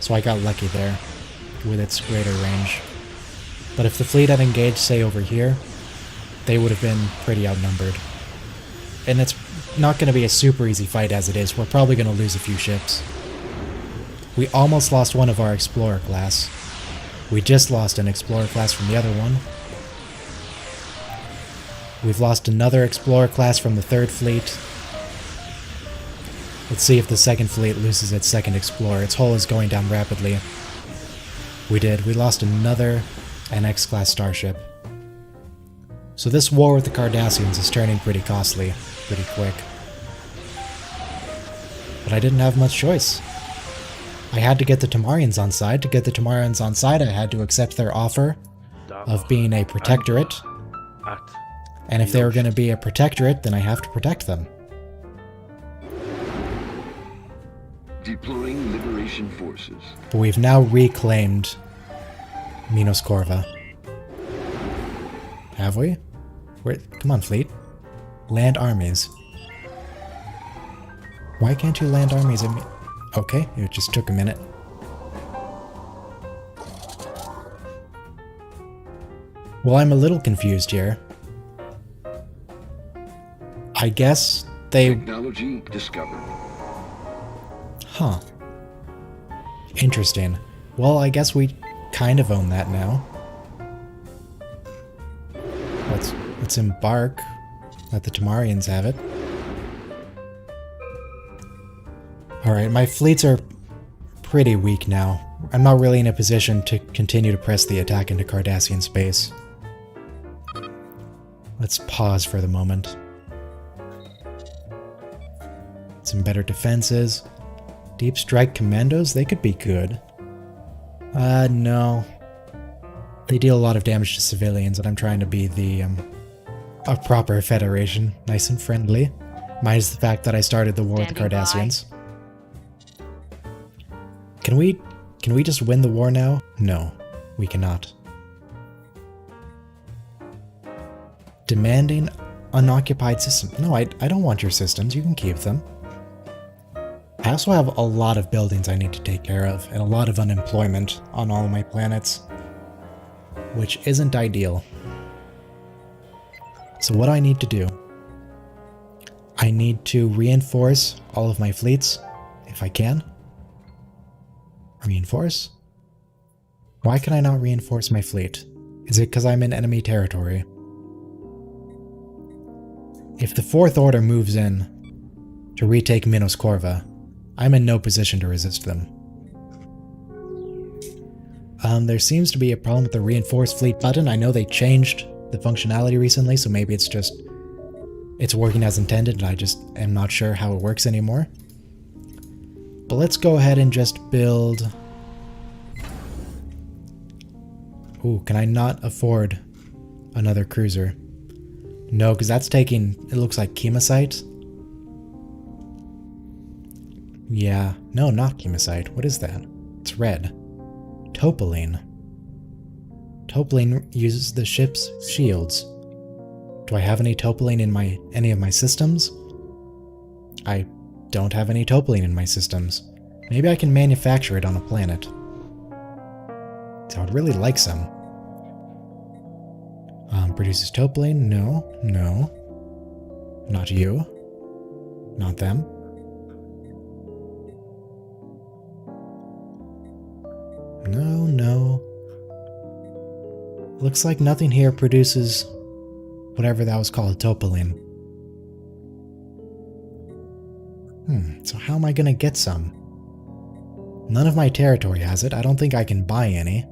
so I got lucky there, with its greater range. But if the fleet had engaged, say, over here, they would have been pretty outnumbered. And it's not going to be a super easy fight as it is. We're probably going to lose a few ships. We almost lost one of our Explorer class. We just lost an Explorer class from the other one. We've lost another Explorer class from the third fleet. Let's see if the second fleet loses its second Explorer. Its hull is going down rapidly. We did. We lost another NX class starship. So this war with the Cardassians is turning pretty costly, pretty quick. But I didn't have much choice. I had to get the Tamarians on side. To get the Tamarians on side, I had to accept their offer of being a protectorate. At And if they were going to be a protectorate, then I have to protect them. Deploying liberation forces. But we've now reclaimed Minos Corva. Have we? Come on, fleet. Land armies. Why can't you land armies at me? Okay, it just took a minute. Well, I'm a little confused here. I guess they... Technology discovered. Huh. Interesting. Well, I guess we kind of own that now. Let's embark. Let the Tamarians have it. Alright, my fleets are pretty weak now. I'm not really in a position to continue to press the attack into Cardassian space. Let's pause for the moment. Some better defenses. Deep strike commandos, they could be good. No. They deal a lot of damage to civilians, and I'm trying to be a proper federation. Nice and friendly. Minus the fact that I started the war with the Cardassians. Can we just win the war now? No, we cannot. Demanding unoccupied systems. No, I don't want your systems. You can keep them. I also have a lot of buildings I need to take care of, and a lot of unemployment on all of my planets, which isn't ideal. So what do I need to do? I need to reinforce all of my fleets, if I can. Reinforce? Why can I not reinforce my fleet? Is it because I'm in enemy territory? If the Fourth Order moves in to retake Minos Corva, I'm in no position to resist them. There seems to be a problem with the reinforce fleet button. I know they changed the functionality recently, so maybe it's working as intended, and I just am not sure how it works anymore. But let's go ahead and just build... Ooh, can I not afford another cruiser? No, because that's taking, it looks like Chemosite. Yeah, no, not Chemosite. What is that? It's red. Topoline. Topoline uses the ship's shields. Do I have any Topoline in any of my systems? I don't have any Topoline in my systems. Maybe I can manufacture it on a planet. So I'd really like some. Produces Topoline? No, no. Not you. Not them. No, no. Looks like nothing here produces whatever that was called, Topoline. So how am I gonna get some? None of my territory has it. I don't think I can buy any.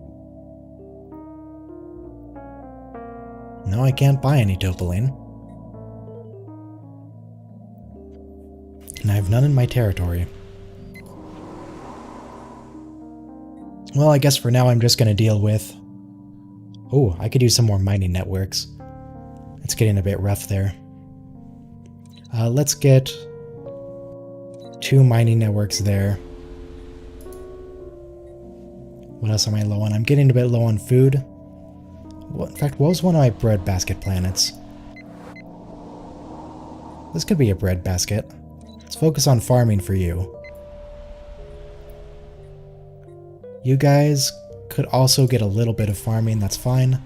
No, I can't buy any Topoline. And I have none in my territory. Well, I guess for now I'm just gonna deal with... Oh, I could use some more mining networks. It's getting a bit rough there. Let's get 2 mining networks there. What else am I low on? I'm getting a bit low on food. Well, in fact, what was one of my breadbasket planets? This could be a breadbasket. Let's focus on farming for you. You guys could also get a little bit of farming, that's fine.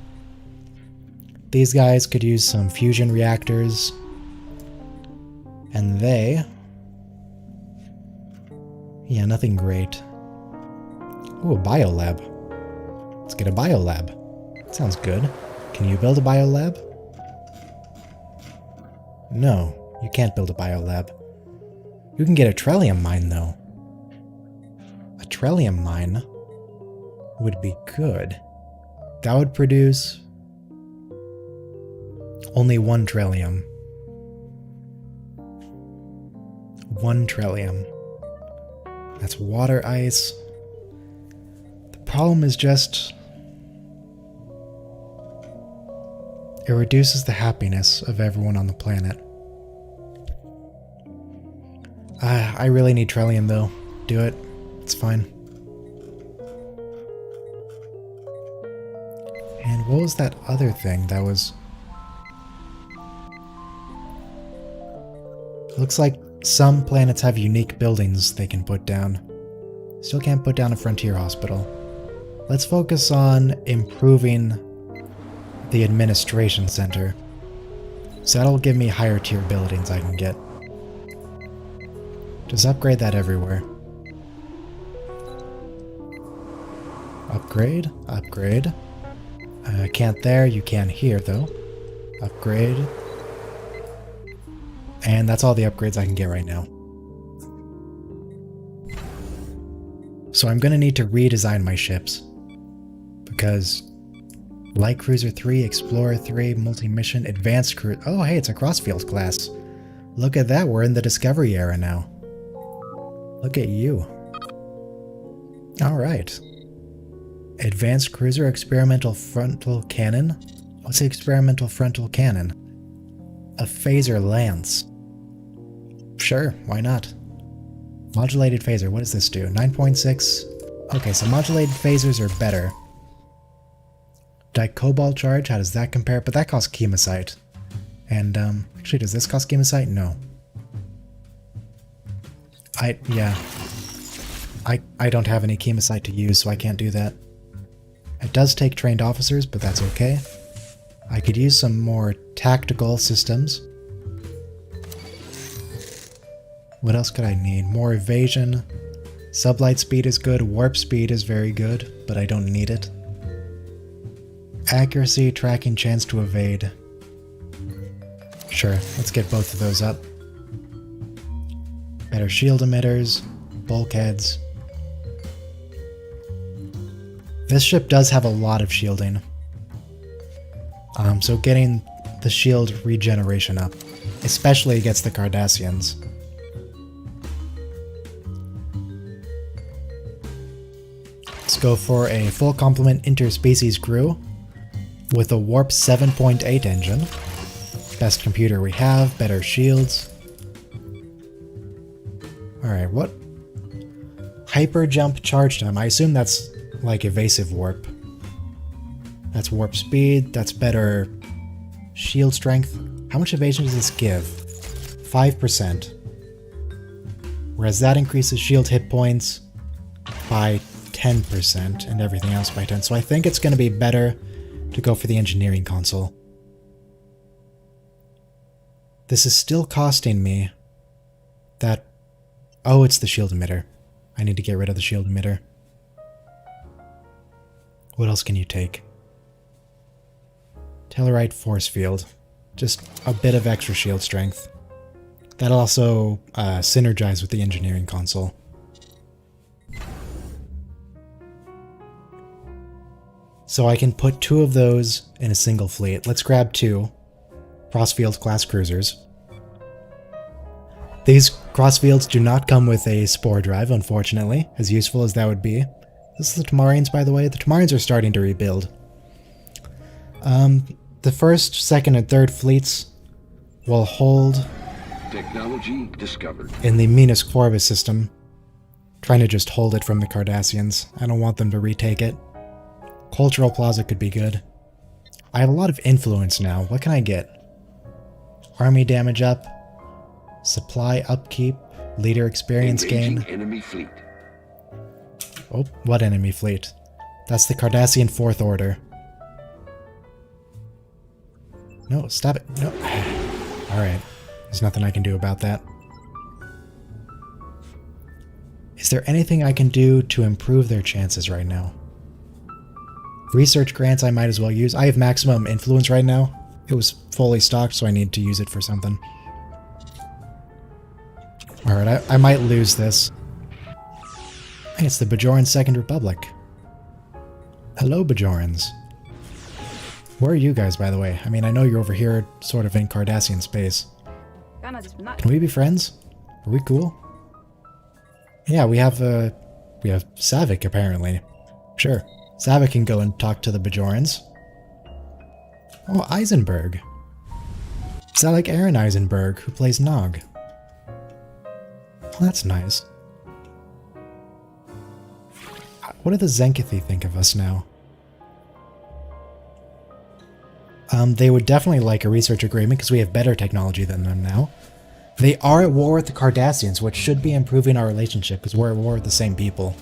These guys could use some fusion reactors. And they... Yeah, nothing great. Ooh, a biolab. Let's get a biolab. Sounds good. Can you build a biolab? No, you can't build a biolab. You can get a Trellium mine, though. A Trellium mine would be good. That would produce only 1 Trellium. 1 Trellium. That's water ice. The problem is just... it reduces the happiness of everyone on the planet. I really need Trellium, though. Do it. It's fine. And what was that other thing that was... Looks like some planets have unique buildings they can put down. Still can't put down a frontier hospital. Let's focus on improving the administration center. So that'll give me higher tier buildings I can get. Just upgrade that everywhere. Upgrade, upgrade. Can't there, you can here though. Upgrade. And that's all the upgrades I can get right now. So I'm gonna need to redesign my ships. Because Light Cruiser 3, Explorer 3, Multi-Mission, Advanced Cruiser... Oh hey, it's a Crossfield class. Look at that, we're in the Discovery era now. Look at you. Alright. Advanced Cruiser, Experimental Frontal Cannon. What's the Experimental Frontal Cannon? A Phaser Lance. Sure, why not? Modulated Phaser, what does this do? 9.6? Okay, so modulated phasers are better. Dicobalt Charge, how does that compare? But that costs Chemosite. And, actually, does this cost game insight? No. Yeah. I don't have any chemocyte to use, so I can't do that. It does take trained officers, but that's okay. I could use some more tactical systems. What else could I need? More evasion. Sublight speed is good. Warp speed is very good, but I don't need it. Accuracy, tracking, chance to evade. Sure, let's get both of those up. Better shield emitters, bulkheads. This ship does have a lot of shielding. So getting the shield regeneration up, especially against the Cardassians. Let's go for a full complement interspecies crew with a Warp 7.8 engine. Best computer we have, better shields. Alright, what? Hyper jump charge time. I assume that's like evasive warp. That's warp speed, that's better shield strength. How much evasion does this give? 5%. Whereas that increases shield hit points by 10% and everything else by 10. So I think it's going to be better to go for the engineering console. This is still costing me that... Oh, it's the shield emitter. I need to get rid of the shield emitter. What else can you take? Tellarite force field. Just a bit of extra shield strength. That'll also synergize with the engineering console. So I can put 2 of those in a single fleet. Let's grab 2 Crossfield class cruisers. These Crossfields do not come with a spore drive, unfortunately, as useful as that would be. This is the Tamarians, by the way. The Tamarians are starting to rebuild. The first, second, and third fleets will hold Technology discovered. in the Minas Corvus system, trying to just hold it from the Cardassians. I don't want them to retake it. Cultural Plaza could be good. I have a lot of influence now. What can I get? Army damage up, supply upkeep, leader experience Engaging gain. enemy fleet. Oh, what enemy fleet? That's the Cardassian Fourth Order. No, stop it. No. Alright. There's nothing I can do about that. Is there anything I can do to improve their chances right now? Research grants I might as well use. I have maximum influence right now. It was fully stocked, so I need to use it for something. Alright, I might lose this. Hey, it's the Bajoran Second Republic. Hello, Bajorans. Where are you guys, by the way? I mean, I know you're over here, sort of in Cardassian space. Can we be friends? Are we cool? Yeah, we have Savick, apparently. Sure. Savick can go and talk to the Bajorans. Oh, Eisenberg. Is that like Aaron Eisenberg, who plays Nog? Well, that's nice. What do the Zenkathi think of us now? They would definitely like a research agreement because we have better technology than them now. They are at war with the Cardassians, which should be improving our relationship because we're at war with the same people.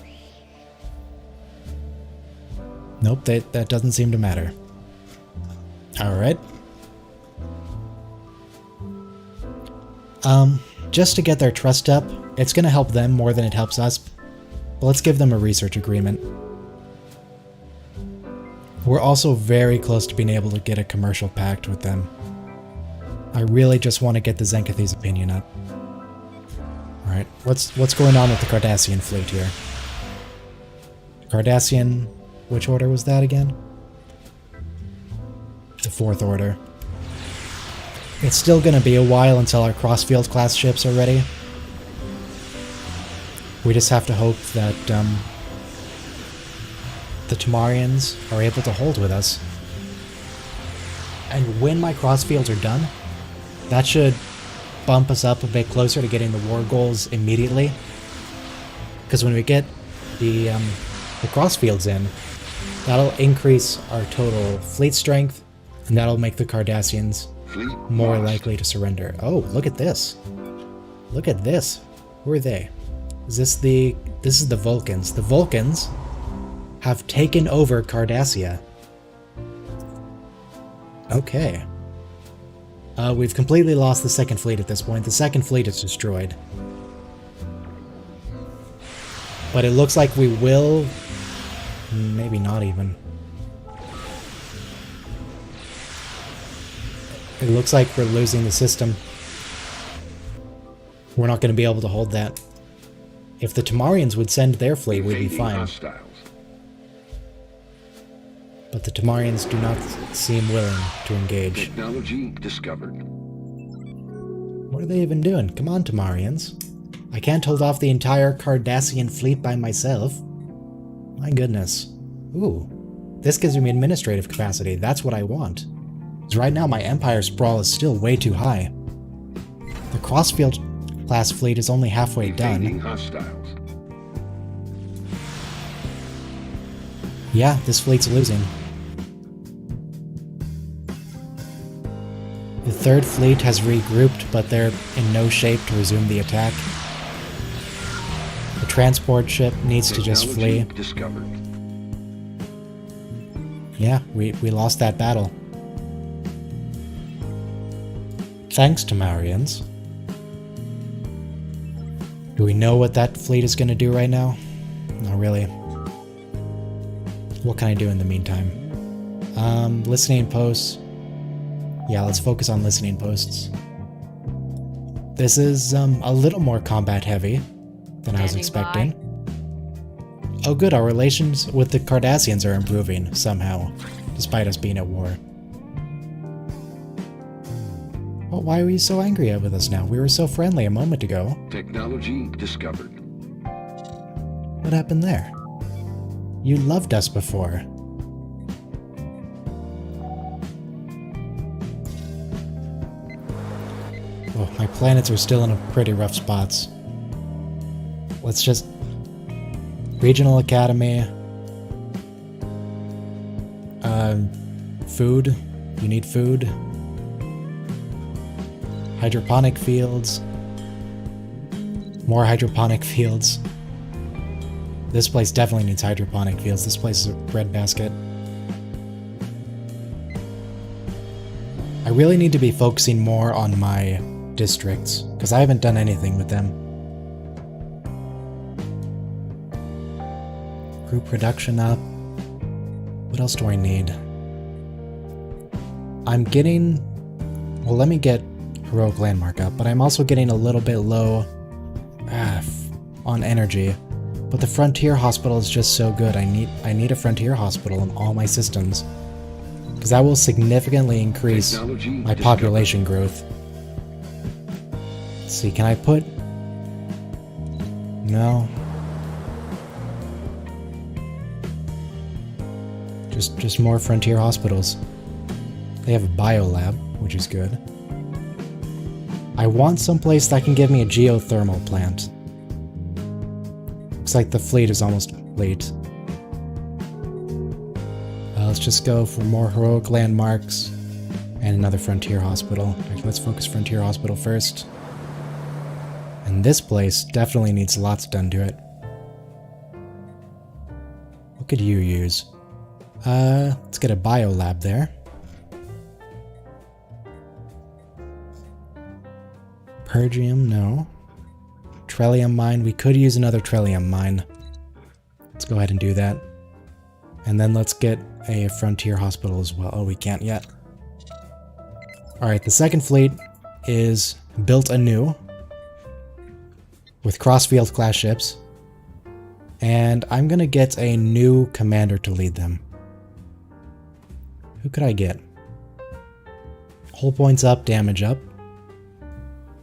Nope, that doesn't seem to matter. Alright. Just to get their trust up, it's going to help them more than it helps us. But let's give them a research agreement. We're also very close to being able to get a commercial pact with them. I really just want to get the Zenkathi's opinion up. Alright, what's going on with the Cardassian fleet here? Cardassian... Which order was that again? The Fourth Order. It's still going to be a while until our Crossfield class ships are ready. We just have to hope that the Tamarians are able to hold with us. And when my Crossfields are done, that should bump us up a bit closer to getting the war goals immediately. Because when we get the Crossfields in, that'll increase our total fleet strength, and that'll make the Cardassians Fleet more lost. likely to surrender. Oh, look at this. Look at this. Who are they? This is the Vulcans. The Vulcans have taken over Cardassia. Okay. We've completely lost the second fleet at this point. The second fleet is destroyed. But it looks like we will... Maybe not even. It looks like we're losing the system. We're not going to be able to hold that. If the Tamarians would send their fleet, we'd be Invading fine. hostiles. But the Tamarians do not seem willing to engage. Technology discovered. What are they even doing? Come on, Tamarians. I can't hold off the entire Cardassian fleet by myself. My goodness. Ooh. This gives me administrative capacity. That's what I want. Because right now my Empire sprawl is still way too high. The Crossfield class fleet is only halfway Invading done. hostiles. Yeah, this fleet's losing. The third fleet has regrouped, but they're in no shape to resume the attack. The transport ship needs to just flee. Technology discovered. Yeah, we lost that battle. Thanks, Tamarians. Do we know what that fleet is going to do right now? Not really. What can I do in the meantime? Listening posts. Yeah, let's focus on listening posts. This is a little more combat heavy than I was expecting. Oh good, our relations with the Cardassians are improving somehow, despite us being at war. Well, why are you so angry with us now? We were so friendly a moment ago. Technology discovered. What happened there? You loved us before. Oh, my planets are still in a pretty rough spots. Let's just... Regional Academy. Food. You need food. Hydroponic fields. More hydroponic fields. This place definitely needs hydroponic fields. This place is a breadbasket. I really need to be focusing more on my districts, because I haven't done anything with them. Group production up. What else do I need? I'm getting... Well, let me get Heroic Landmark up, but I'm also getting a little bit low on energy. But the Frontier Hospital is just so good. I need a Frontier Hospital in all my systems. Because that will significantly increase Technology my discovered. population growth. Let's see, can I put... No. Just more Frontier Hospitals. They have a biolab, which is good. I want someplace that can give me a geothermal plant. Looks like the fleet is almost complete. Let's just go for more Heroic Landmarks and another Frontier Hospital. Actually, let's focus Frontier Hospital first. And this place definitely needs lots done to it. What could you use? Let's get a biolab there. Pergium, no. Trellium mine, we could use another Trellium mine. Let's go ahead and do that. And then let's get a Frontier Hospital as well. Oh, we can't yet. Alright, the second fleet is built anew with Crossfield class ships. And I'm gonna get a new commander to lead them. Who could I get? Hull points up, damage up.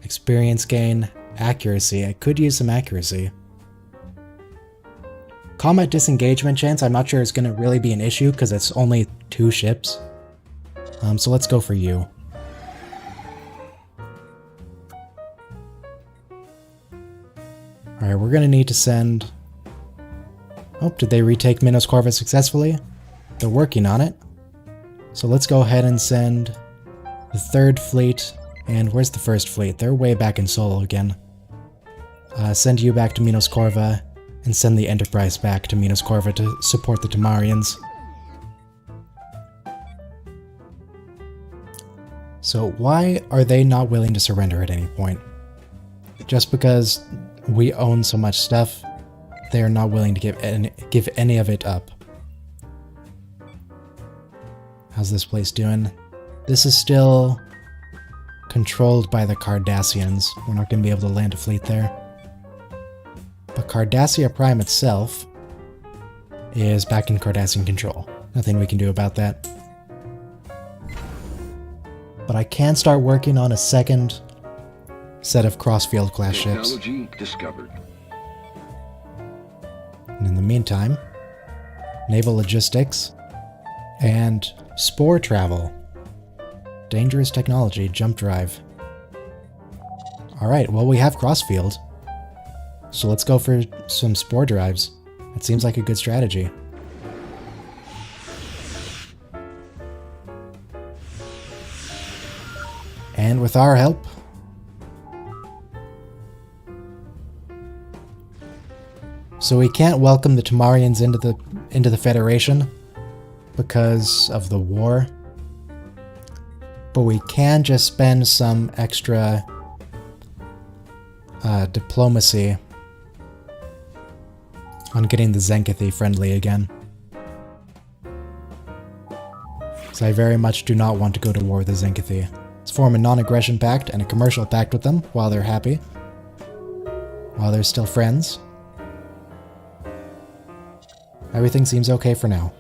Experience gain, accuracy. I could use some accuracy. Combat disengagement chance, I'm not sure it's going to really be an issue because it's only 2 ships. So let's go for you. Alright, we're going to need to send... Oh, did they retake Minos Corva successfully? They're working on it. So let's go ahead and send the third fleet, and where's the first fleet? They're way back in Solo again. Send you back to Minos Corva, and send the Enterprise back to Minos Corva to support the Tamarians. So why are they not willing to surrender at any point? Just because we own so much stuff, they are not willing to give any of it up. How's this place doing? This is still controlled by the Cardassians. We're not going to be able to land a fleet there. But Cardassia Prime itself is back in Cardassian control. Nothing we can do about that. But I can start working on a second set of Crossfield class ships. Technology discovered. And in the meantime, naval logistics and spore travel. Dangerous technology, jump drive. Alright, well we have Crossfield. So let's go for some spore drives. It seems like a good strategy. And with our help, so we can't welcome the Tamarians into the Federation because of the war, but we can just spend some extra diplomacy on getting the Zenkathi friendly again. So I very much do not want to go to war with the Zenkathi. Let's form a non-aggression pact and a commercial pact with them while they're happy. While they're still friends. Everything seems okay for now.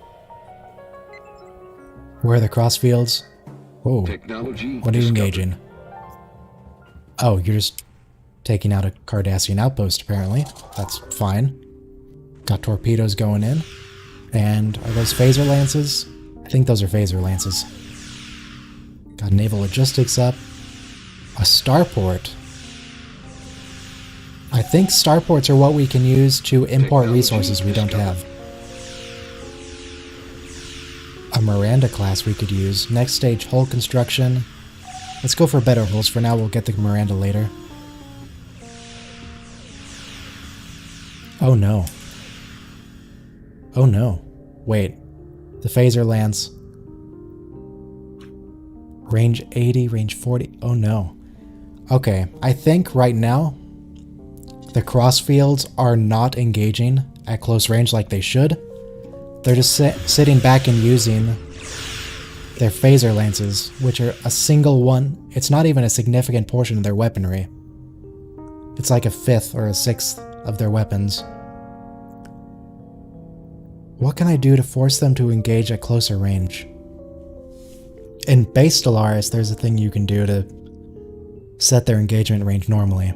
Where are the crossfields? Whoa. Technology What are you discovered. engaging? Oh, you're just taking out a Cardassian outpost, apparently. That's fine. Got torpedoes going in. And are those phaser lances? I think those are phaser lances. Got naval logistics up. A starport. I think starports are what we can use to import Technology resources we don't discovered. have. A Miranda class we could use. Next stage, hull construction. Let's go for better hulls. For now, we'll get the Miranda later. Oh no. Oh no. Wait. The phaser lance. Range 80, range 40. Oh no. Okay, I think right now the crossfields are not engaging at close range like they should. They're just sitting back and using their phaser lances, which are a single one. It's not even a significant portion of their weaponry. It's like a fifth or a sixth of their weapons. What can I do to force them to engage at closer range? In base Stellaris, there's a thing you can do to set their engagement range normally.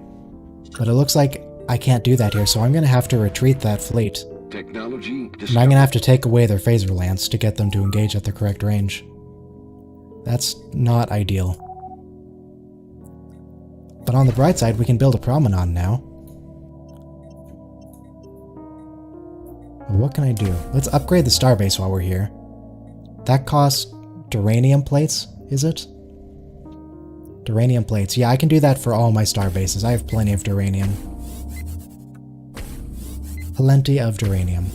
But it looks like I can't do that here, so I'm going to have to retreat that fleet. Technology And I'm discovered. going to have to take away their phaser lance to get them to engage at the correct range. That's not ideal. But on the bright side, we can build a promenade now. What can I do? Let's upgrade the starbase while we're here. That costs duranium plates, is it? Duranium plates. Yeah, I can do that for all my starbases. I have plenty of duranium. Plenty of duranium.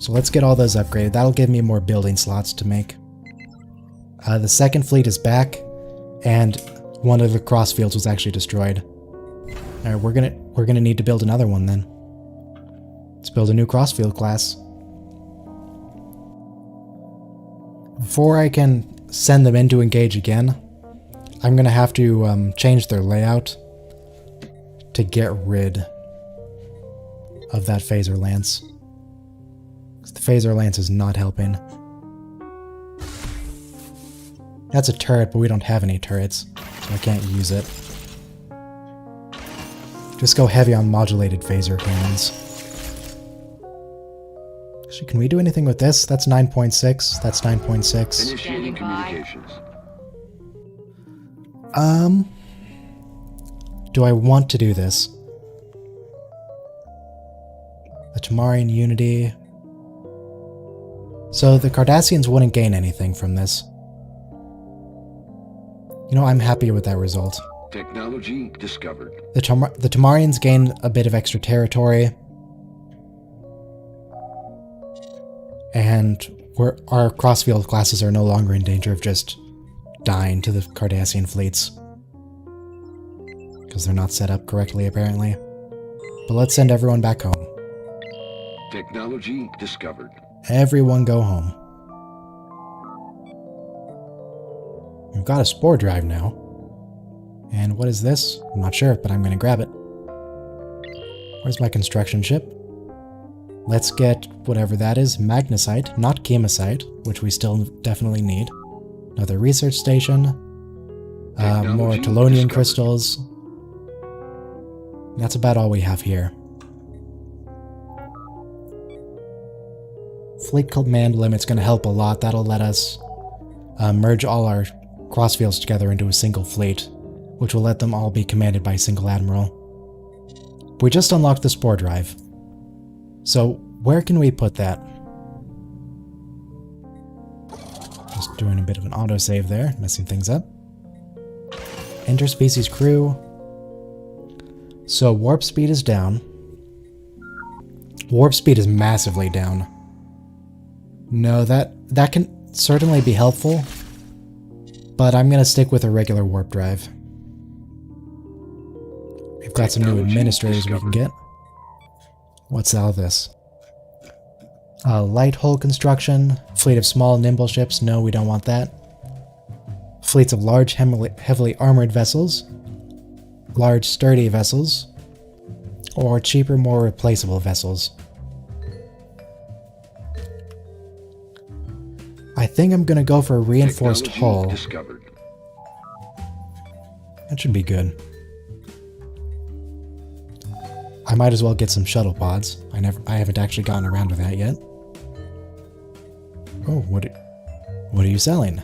So let's get all those upgraded. That'll give me more building slots to make. The second fleet is back, and one of the crossfields was actually destroyed. Alright, we're gonna need to build another one then. Let's build a new crossfield class. Before I can send them in to engage again, I'm gonna have to change their layout to get rid of that phaser lance. 'Cause the phaser lance is not helping. That's a turret, but we don't have any turrets, so I can't use it. Just go heavy on modulated phaser cannons. Actually, can we do anything with this? That's 9.6. That's 9.6. Initiating communications. Do I want to do this? The Tamarian Unity. So the Cardassians wouldn't gain anything from this. You know, I'm happy with that result. Technology discovered. The Tamarians gain a bit of extra territory. And our crossfield classes are no longer in danger of just dying to the Cardassian fleets. Because they're not set up correctly, apparently. But let's send everyone back home. Technology discovered. Everyone go home. We've got a spore drive now. And what is this? I'm not sure, but I'm going to grab it. Where's my construction ship? Let's get whatever that is. Magnesite, not chemosite, which we still definitely need. Another research station. More Tellarian crystals. That's about all we have here. Fleet command limit's going to help a lot. That'll let us merge all our crossfields together into a single fleet, which will let them all be commanded by a single admiral. We just unlocked the spore drive. So where can we put that? Just doing a bit of an autosave there, messing things up. Interspecies crew. So warp speed is down. Warp speed is massively down. No, that can certainly be helpful, but I'm going to stick with a regular warp drive. We've got some new administrators we can get. What's all this? Light hull construction, fleet of small nimble ships, no, we don't want that. Fleets of large heavily armored vessels, large sturdy vessels, or cheaper, more replaceable vessels. I think I'm gonna go for a reinforced hull. Discovered. That should be good. I might as well get some shuttle pods. I haven't actually gotten around to that yet. Oh, what are you selling?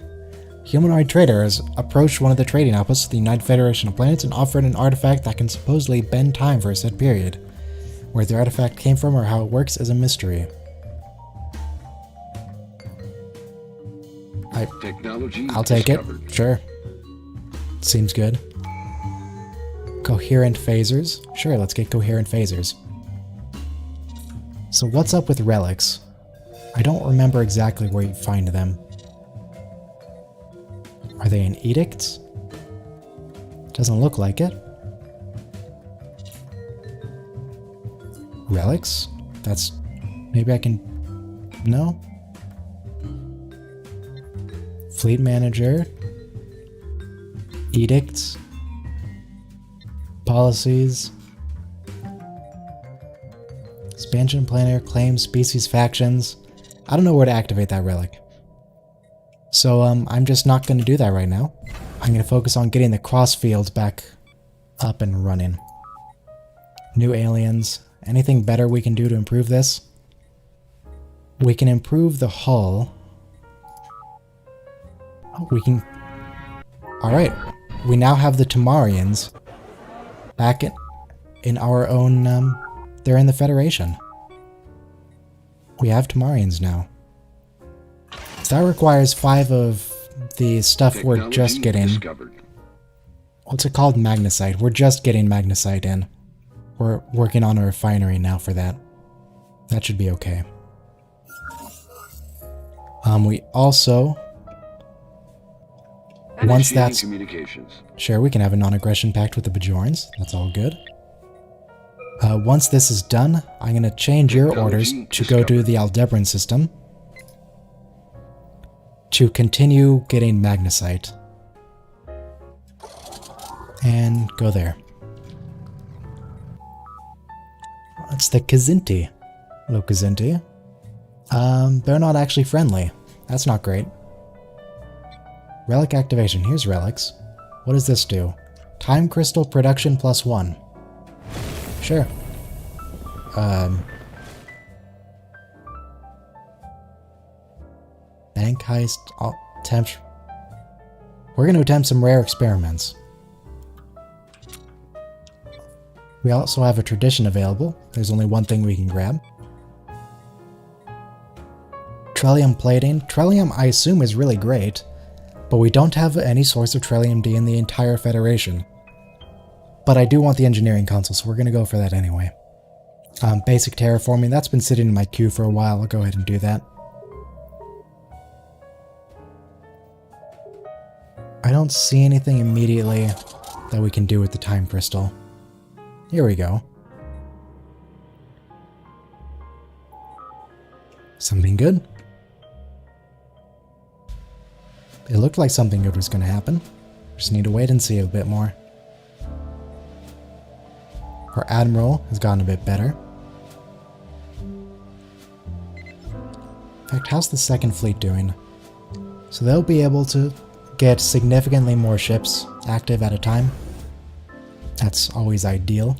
Humanoid trader has approached one of the trading outposts of the United Federation of Planets and offered an artifact that can supposedly bend time for a set period. Where the artifact came from or how it works is a mystery. I'll take it. Sure. Seems good. Coherent phasers. Sure, let's get coherent phasers. So what's up with relics? I don't remember exactly where you find them. Are they in edicts? Doesn't look like it. Relics? That's... maybe I can... no? Fleet manager. Edicts. Policies. Expansion planner, claims, species, factions. I don't know where to activate that relic. So I'm just not going to do that right now. I'm going to focus on getting the crossfields back up and running. New aliens. Anything better we can do to improve this? We can improve the hull. Oh, we can... Alright. We now have the Tamarians back in our own... they're in the Federation. We have Tamarians now. That requires 5 of the stuff we're just getting. What's it called? Magnesite. We're just getting magnesite in. We're working on a refinery now for that. That should be okay. We also... once that's... Sure, we can have a non-aggression pact with the Bajorans. That's all good. Once this is done, I'm going to change your orders to go to the Aldebaran system to continue getting magnesite. And go there. It's the Kzinti. Hello, Kzinti. They're not actually friendly. That's not great. Relic activation. Here's relics. What does this do? Time crystal production +1. Sure. Bank heist. Attempt. We're going to attempt some rare experiments. We also have a tradition available. There's only one thing we can grab. Trellium plating. Trellium, I assume, is really great. But we don't have any source of Trillium D in the entire Federation. But I do want the engineering console, so we're going to go for that anyway. Basic terraforming, that's been sitting in my queue for a while. I'll go ahead and do that. I don't see anything immediately that we can do with the time crystal. Here we go. Something good? It looked like something good was going to happen. Just need to wait and see a bit more. Our admiral has gotten a bit better. In fact, how's the second fleet doing? So they'll be able to get significantly more ships active at a time. That's always ideal.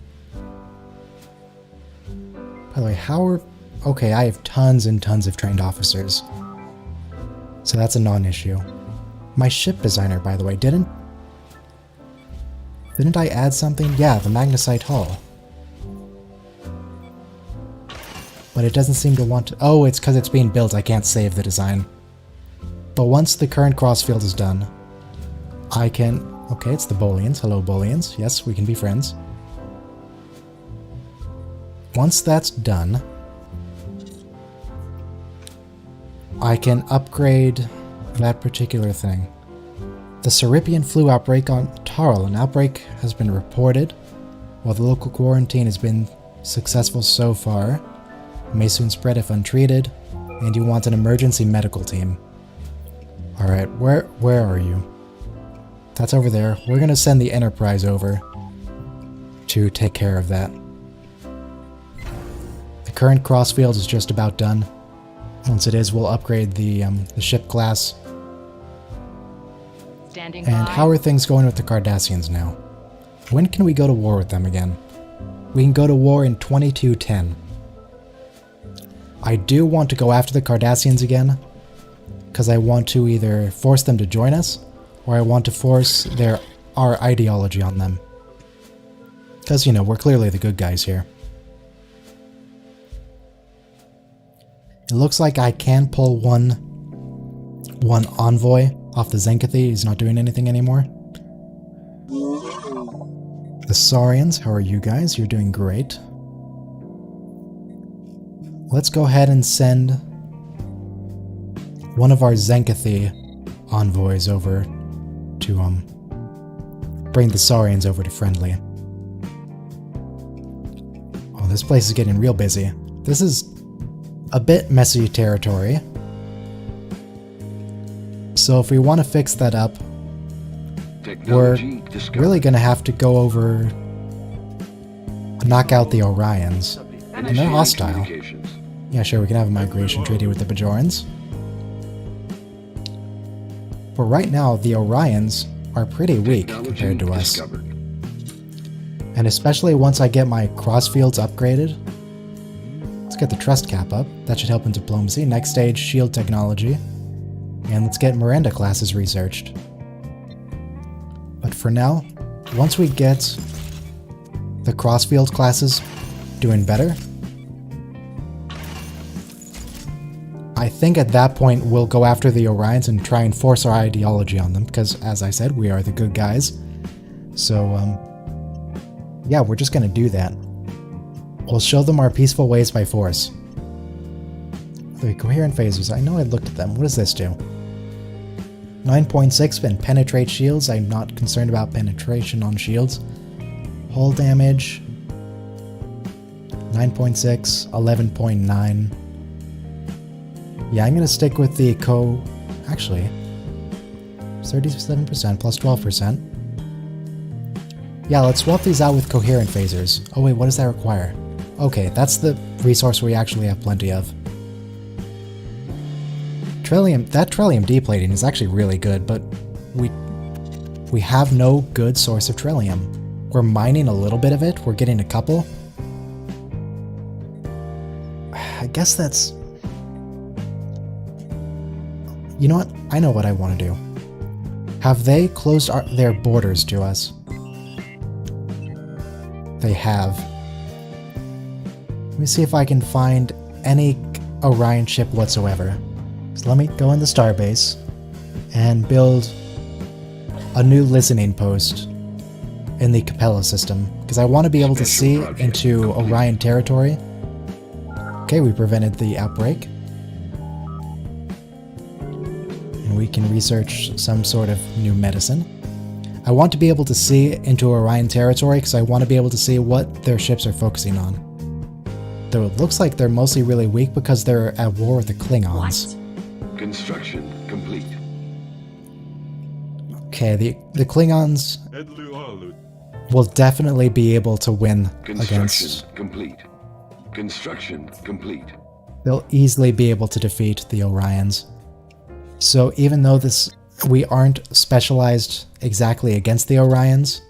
By the way, how are... Okay, I have tons and tons of trained officers. So that's a non-issue. My ship designer, by the way, didn't I add something? Yeah, the magnesite hull. But it doesn't seem to want to... Oh, it's because it's being built. I can't save the design. But once the current crossfield is done, I can... Okay, it's the Bolians. Hello, Bolians. Yes, we can be friends. Once that's done, I can upgrade that particular thing. The Seripian flu outbreak on Tarl. An outbreak has been reported. While the local quarantine has been successful so far, it may soon spread if untreated, and you want an emergency medical team. Alright, where are you? That's over there. We're gonna send the Enterprise over to take care of that. The current crossfield is just about done. Once it is, we'll upgrade the ship class. And how are things going with the Cardassians now? When can we go to war with them again? We can go to war in 2210. I do want to go after the Cardassians again, because I want to either force them to join us, or I want to force our ideology on them. Because, you know, we're clearly the good guys here. It looks like I can pull one envoy off the Zenkathi. He's not doing anything anymore. The Saurians, how are you guys? You're doing great. Let's go ahead and send one of our Zenkathi envoys over to bring the Saurians over to friendly. Oh, this place is getting real busy. This is a bit messy territory. So if we want to fix that up, we're really going to have to go over, knock out the Orions. And they're hostile. Yeah, sure, we can have a migration treaty with the Bajorans. But right now, the Orions are pretty weak compared to us. And especially once I get my crossfields upgraded. Let's get the trust cap up. That should help in diplomacy. Next stage, shield technology. And let's get Miranda classes researched. But for now, once we get the crossfield classes doing better, I think at that point we'll go after the Orions and try and force our ideology on them, because as I said, we are the good guys. So, yeah, we're just gonna do that. We'll show them our peaceful ways by force. The coherent phasers, I know I looked at them. What does this do? 9.6 and penetrate shields. I'm not concerned about penetration on shields. Hull damage. 9.6, 11.9. Yeah, I'm gonna stick with the actually, 37% plus 12%. Yeah, let's swap these out with coherent phasers. Oh wait, what does that require? Okay, that's the resource we actually have plenty of. That Trillium deplating is actually really good, but we have no good source of Trillium. We're mining a little bit of it, we're getting a couple. I guess that's... You know what? I know what I want to do. Have they closed their borders to us? They have. Let me see if I can find any Orion ship whatsoever. So let me go in the starbase and build a new listening post in the Capella system, because I want to be able to see into Orion territory. Okay, we prevented the outbreak. And we can research some sort of new medicine. I want to be able to see into Orion territory because I want to be able to see what their ships are focusing on. Though it looks like they're mostly really weak because they're at war with the Klingons. Construction complete. Okay, the Klingons will definitely be able to win Construction against... complete. Construction complete. They'll easily be able to defeat the Orions. So even though we aren't specialized exactly against the Orions,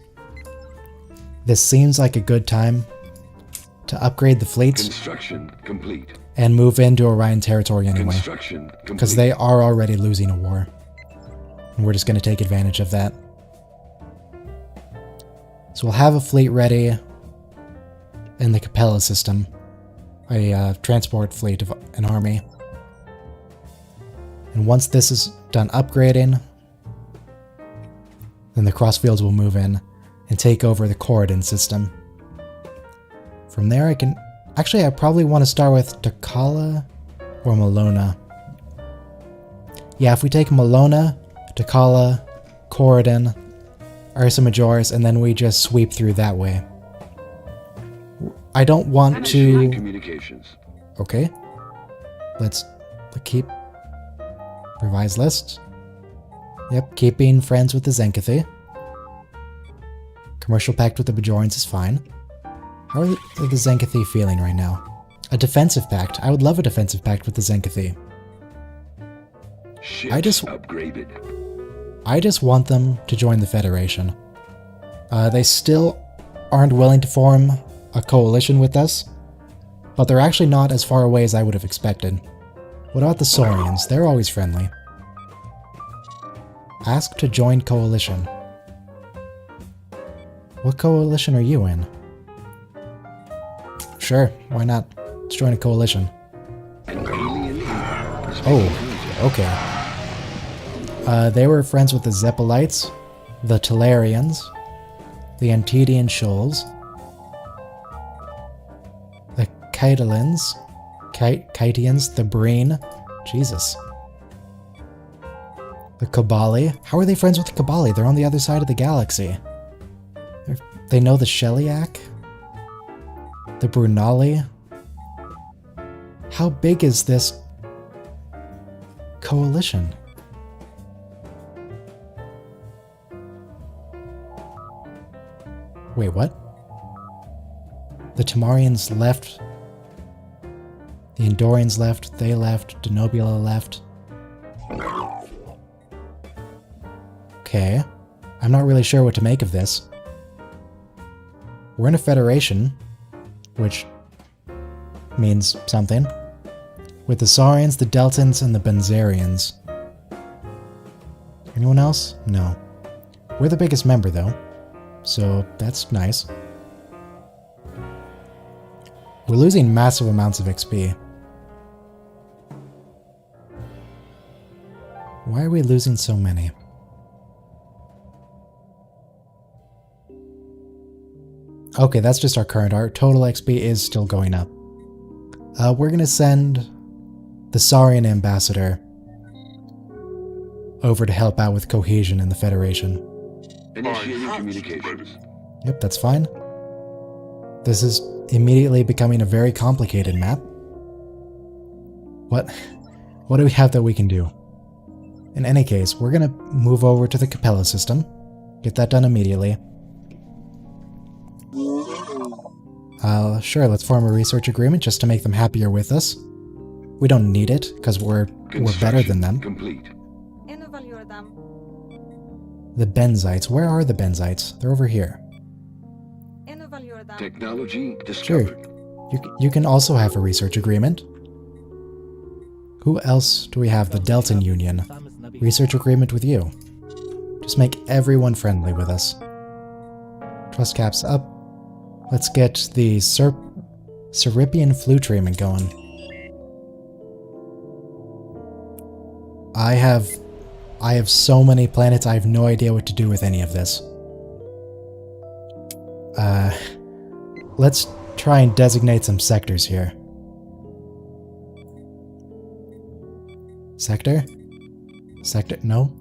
this seems like a good time to upgrade the fleets Construction complete. and move into Orion territory anyway, Construction complete. because they are already losing a war. And we're just going to take advantage of that. So we'll have a fleet ready in the Capella system, a transport fleet of an army. And once this is done upgrading, then the Crossfields will move in and take over the Corridon system. From there I can... Actually, I probably want to start with Takala or Malona. Yeah, if we take Malona, Takala, Corridon, Ursa Majoris, and then we just sweep through that way. I don't want Initiating to... communications. Okay. Let's keep... Revise list. Yep, keep being friends with the Zenkathi. Commercial pact with the Bajorans is fine. How are the Zenkathi feeling right now? A defensive pact. I would love a defensive pact with the Zenkathi. Ships I just- upgraded. I just want them to join the Federation. They still aren't willing to form a coalition with us, but they're actually not as far away as I would have expected. What about the Saurians? They're always friendly. Ask to join coalition. What coalition are you in? Sure, why not? Let's join a coalition. An alien is Oh, okay. They were friends with the Zeppelites, the Tellarians, the Antedian Shoals, the Kytelans, Kytians, the Breen, Jesus. The Kabali. How are they friends with the Kabali? They're on the other side of the galaxy. They know the Sheliak? The Brunali? How big is this coalition? Wait, what? The Tamarians left. The Endorians left. They left. Denobula left. Okay. I'm not really sure what to make of this. We're in a federation, which means something, with the Saurians, the Deltans, and the Benzarians. Anyone else? No. We're the biggest member, though, so that's nice. We're losing massive amounts of XP. Why are we losing so many? Okay, that's just our current. Our total XP is still going up. We're gonna send the Saurian ambassador over to help out with cohesion in the Federation. initiating communications. Yep, that's fine. This is immediately becoming a very complicated map. What do we have that we can do? In any case, we're gonna move over to the Capella system. Get that done immediately. Sure, let's form a research agreement just to make them happier with us. We don't need it, because we're better than them. Complete. The Benzites. Where are the Benzites? They're over here. Technology Sure. discovered. You can also have a research agreement. Who else do we have? The Deltan Union. Research agreement with you. Just make everyone friendly with us. Trust caps up. Let's get the Seripian flu treatment going. I have I have so many planets, I have no idea what to do with any of this. Let's try and designate some sectors here. Sector? Sector? No?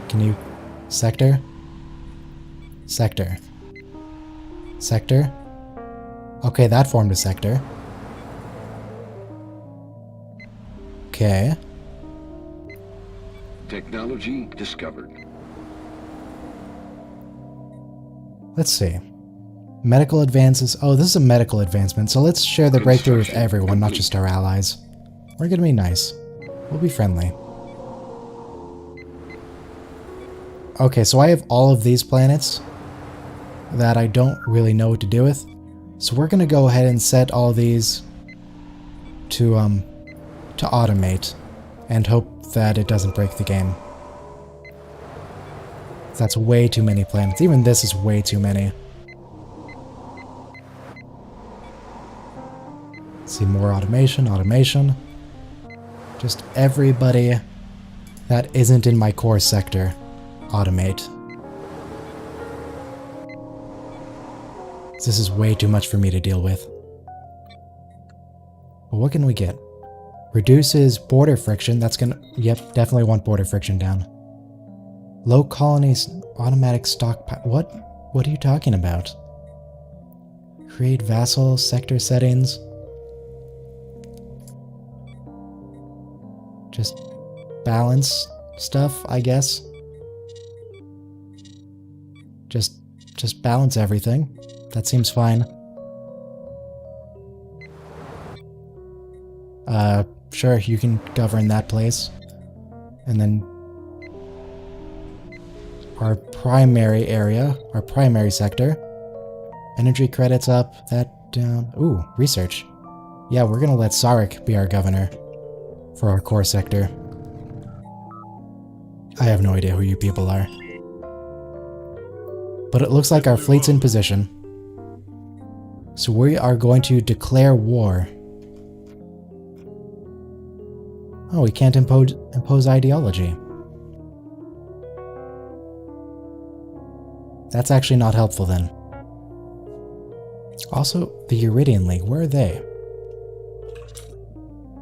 Can you... Sector? Sector. Sector? Okay, that formed a sector. Okay. Technology discovered. Let's see. Medical advances. Oh, this is a medical advancement, so let's share the breakthrough with everyone, not just our allies. We're gonna be nice. We'll be friendly. Okay, so I have all of these planets that I don't really know what to do with. So we're gonna go ahead and set all these to automate and hope that it doesn't break the game. That's way too many planets. Even this is way too many. See, more automation, automation. Just everybody that isn't in my core sector, automate. This is way too much for me to deal with. But what can we get? Reduces border friction. That's gonna... Yep, definitely want border friction down. Low colonies, automatic stockpile. What are you talking about? Create vassal sector settings. Just balance stuff, I guess. Just balance everything. That seems fine. Sure, you can govern that place. And then our primary area, our primary sector. Energy credits up, that down. Ooh, research. Yeah, we're gonna let Sarek be our governor for our core sector. I have no idea who you people are. But it looks like our fleet's in position. So we are going to declare war. Oh, we can't impose ideology. That's actually not helpful then. Also, the Uridian League, where are they?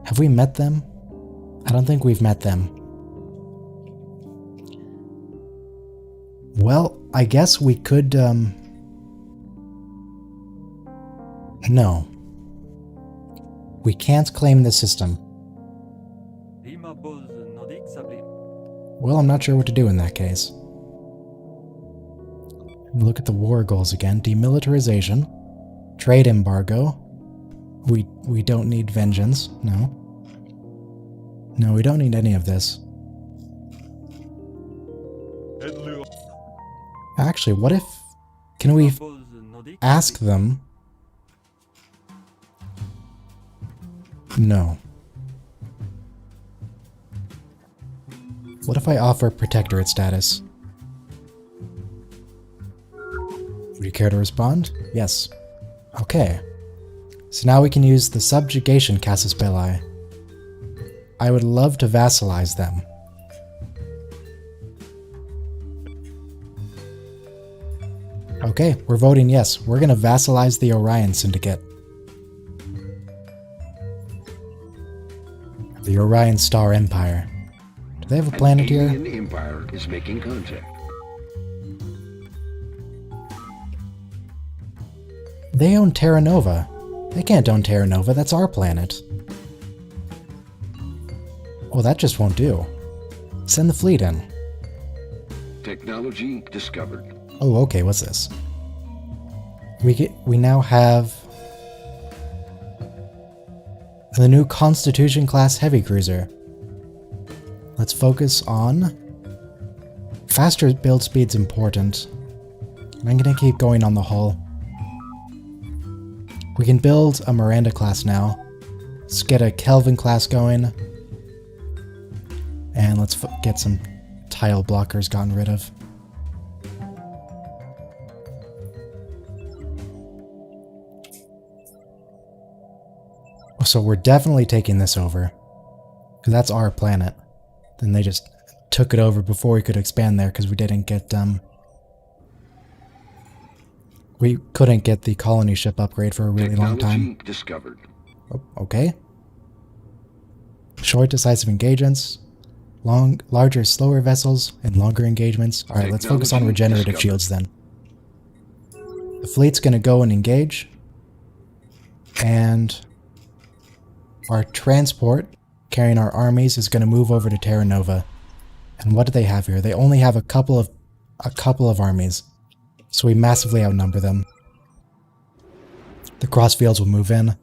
Have we met them? I don't think we've met them. Well, I guess we could, No. We can't claim the system. Well, I'm not sure what to do in that case. Look at the war goals again. Demilitarization. Trade embargo. We don't need vengeance. No. No, we don't need any of this. Actually, what if... Can we ask them... No. What if I offer protectorate status? Would you care to respond? Yes. Okay. So now we can use the subjugation casus belli. I would love to vassalize them. Okay, we're voting yes. We're gonna vassalize the Orion Syndicate. The Orion Star Empire. Do they have a planet here? An alien empire is making contact. They own Terra Nova. They can't own Terra Nova, that's our planet. Well, that just won't do. Send the fleet in. Technology discovered. Oh, okay, what's this? We now have the new Constitution class heavy cruiser. Let's focus on faster build speed's important. I'm gonna keep going on the hull. We can build a Miranda class now. Let's get a Kelvin class going. And let's get some tile blockers gotten rid of. So we're definitely taking this over. Because that's our planet. Then they just took it over before we could expand there because we didn't get we couldn't get the colony ship upgrade for a really long time. Technology discovered. Oh, okay. Short decisive engagements, larger slower vessels, and longer engagements. Alright, let's focus on Technology regenerative discovered. shields then. The fleet's gonna go and engage. And our transport carrying our armies is gonna move over to Terra Nova. And what do they have here? They only have a couple of armies. So we massively outnumber them. The crossfields will move in.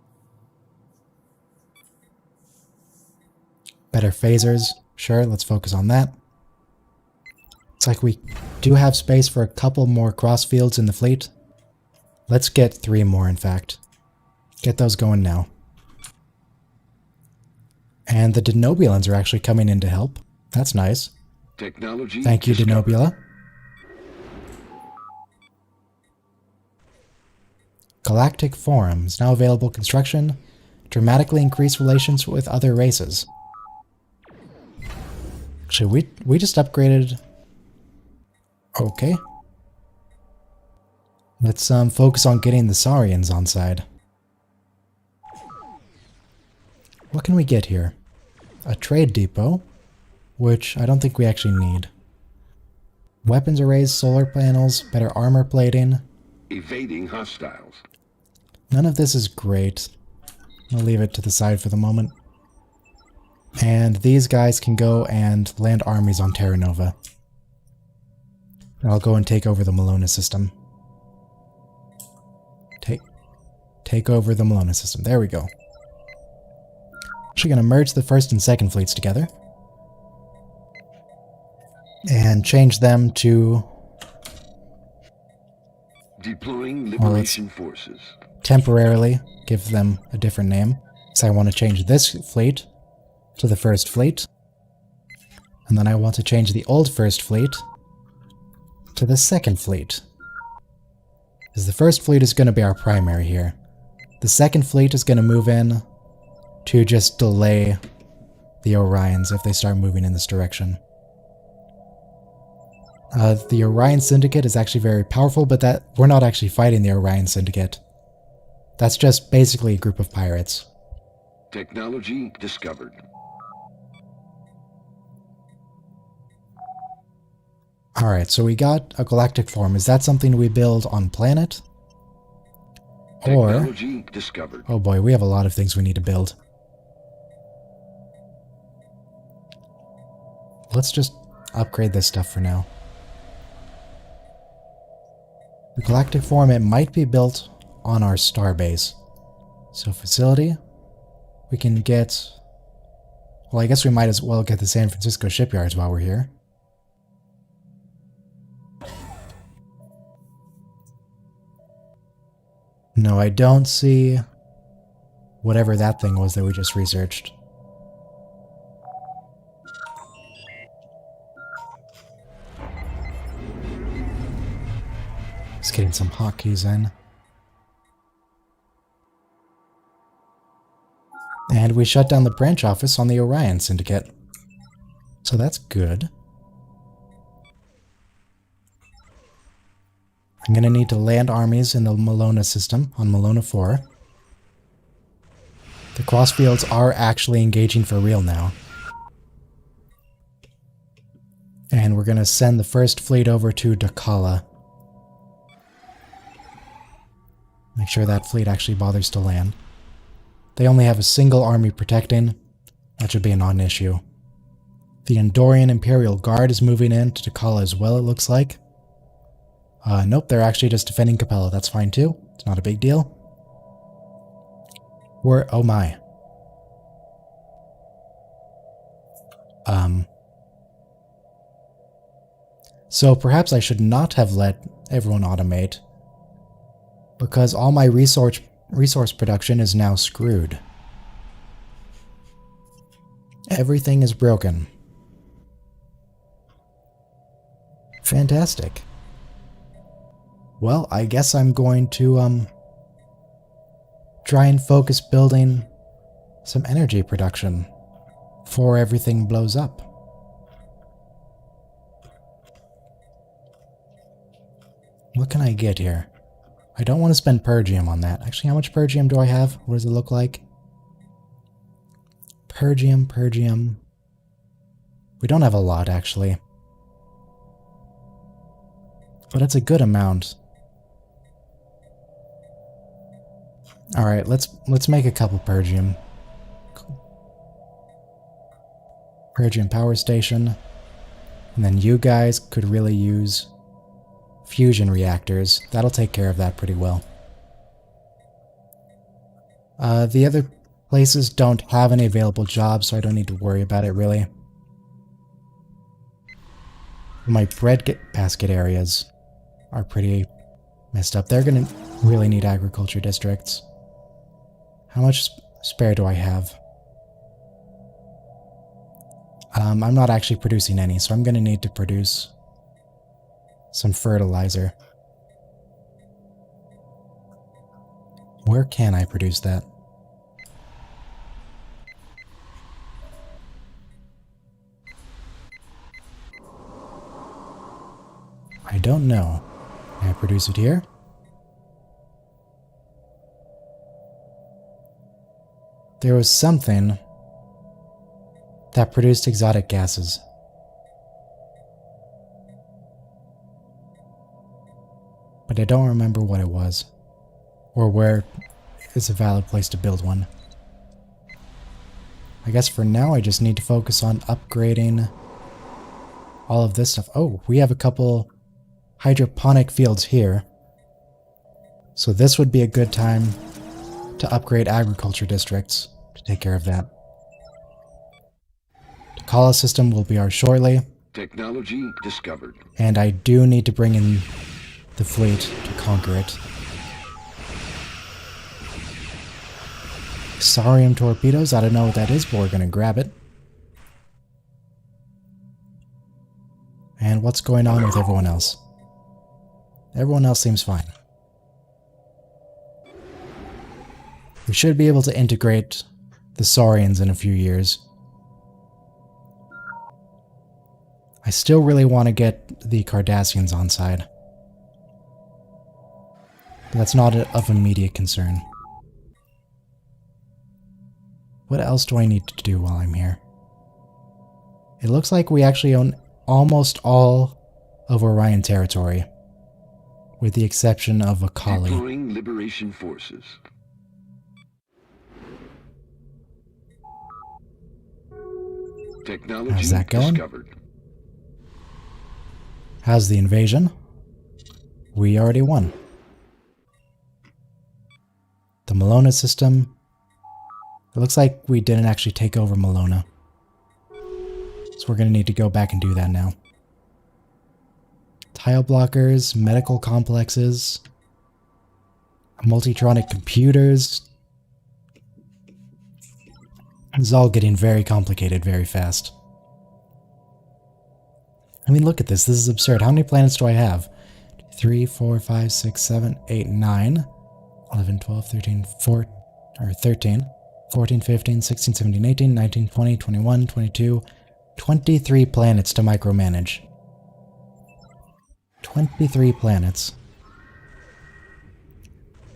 Better phasers. Sure, let's focus on that. It's like we do have space for a couple more crossfields in the fleet. Let's get 3 more, in fact. Get those going now. And the Denobulans are actually coming in to help. That's nice. Technology Thank you, discovered. Denobula. Galactic Forum is now available. Construction. Dramatically increase relations with other races. Actually, we just upgraded. Okay. Let's focus on getting the Saurians on side. What can we get here? A trade depot, which I don't think we actually need. Weapons arrays, solar panels, better armor plating. Evading hostiles. None of this is great. I'll leave it to the side for the moment. And these guys can go and land armies on Terra Nova. And I'll go and take over the Melona system. Take over the Melona system. There we go. Actually going to merge the first and second fleets together. And change them to Deploying liberation forces. temporarily give them a different name. So I want to change this fleet to the first fleet. And then I want to change the old first fleet to the second fleet. Because the first fleet is going to be our primary here. The second fleet is going to move in to just delay the Orions if they start moving in this direction. The Orion Syndicate is actually very powerful, but that we're not actually fighting the Orion Syndicate. That's just basically a group of pirates. Technology discovered. Alright, so we got a galactic form. Is that something we build on planet? Or... Technology discovered. oh boy, we have a lot of things we need to build. Let's just upgrade this stuff for now. The galactic form, it might be built on our star base. So facility, we can get... well, I guess we might as well get the San Francisco shipyards while we're here. No, I don't see whatever that thing was that we just researched. Just getting some hotkeys in. And we shut down the branch office on the Orion Syndicate. So that's good. I'm going to need to land armies in the Melona system on Melona 4. The crossfields are actually engaging for real now. And we're going to send the first fleet over to Dakala. Make sure that fleet actually bothers to land. They only have a single army protecting. That should be a non-issue. The Andorian Imperial Guard is moving in to Dakala as well, it looks like. Nope, they're actually just defending Capella. That's fine too. It's not a big deal. Oh my. So perhaps I should not have let everyone automate, because all my resource production is now screwed. Everything is broken. Fantastic. Well, I guess I'm going to try and focus building some energy production before everything blows up. What can I get here? I don't want to spend Pergium on that. Actually, how much Pergium do I have? What does it look like? Pergium. We don't have a lot, actually. But it's a good amount. Alright, let's make a couple Pergium. Pergium power station. And then you guys could really use fusion reactors. That'll take care of that pretty well. The other places don't have any available jobs, so I don't need to worry about it, really. My breadbasket areas are pretty messed up. They're gonna really need agriculture districts. How much spare do I have? I'm not actually producing any, so I'm gonna need to produce some fertilizer. Where can I produce that? I don't know. Can I produce it here? There was something that produced exotic gases. But I don't remember what it was, or where is a valid place to build one. I guess for now I just need to focus on upgrading all of this stuff. Oh, we have a couple hydroponic fields here. So this would be a good time to upgrade agriculture districts to take care of that. The Kala system will be ours shortly. Technology discovered. And I do need to bring in the fleet to conquer it. Saurium torpedoes, I don't know what that is, but we're gonna grab it. And what's going on with everyone else? Everyone else seems fine. We should be able to integrate the Saurians in a few years. I still really want to get the Cardassians on side. But that's not of immediate concern. What else do I need to do while I'm here? It looks like we actually own almost all of Orion territory, with the exception of Akali. Deploying liberation forces. Technology How's that going? discovered. How's the invasion? We already won. The Malona system. It looks like we didn't actually take over Malona. So we're going to need to go back and do that now. Tile blockers, medical complexes, multitronic computers. This is all getting very complicated very fast. I mean, look at this. This is absurd. How many planets do I have? 3, 4, 5, 6, 7, 8, 9, 11, 12, 13, 13, 14, 15, 16, 17, 18, 19, 20, 21, 22, 23 planets to micromanage. 23 planets.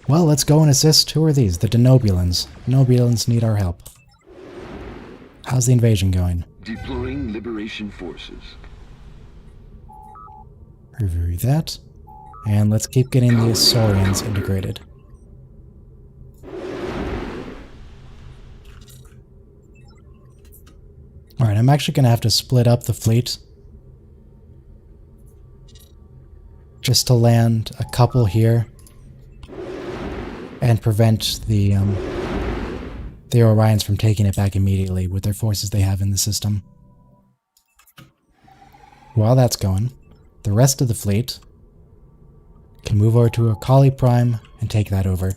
Well, let's go and assist. Who are these? The Denobulans. Denobulans need our help. How's the invasion going? Deploying liberation forces. Review that. And let's keep getting the Saurians integrated. Alright, I'm actually going to have to split up the fleet. Just to land a couple here. And prevent the Orions from taking it back immediately with their forces they have in the system. While that's going, the rest of the fleet can move over to Akali Prime and take that over.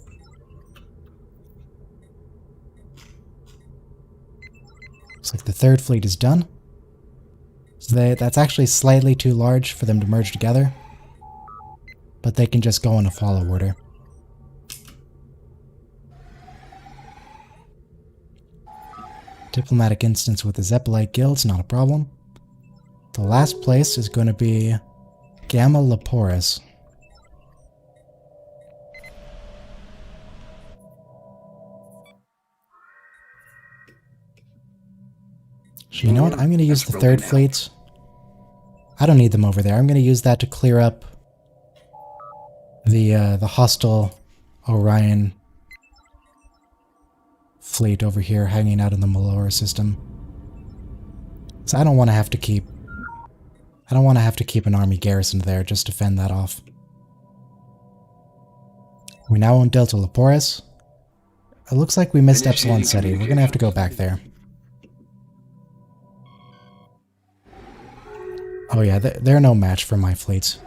Looks like the third fleet is done. So that's actually slightly too large for them to merge together. But they can just go in a follow order. Diplomatic instance with the Zeppelite Guild's not a problem. The last place is going to be Gamma Leporis. So you know what? I'm going to use Has the third broken out. fleet. I don't need them over there. I'm going to use that to clear up the hostile Orion fleet over here hanging out in the Melora system. So I don't want to have to keep an army garrisoned there just to fend that off. We now own Delta Leporis. It looks like we missed Epsilon Ceti. We're going to have to go back there. Oh yeah, they're no match for my fleets.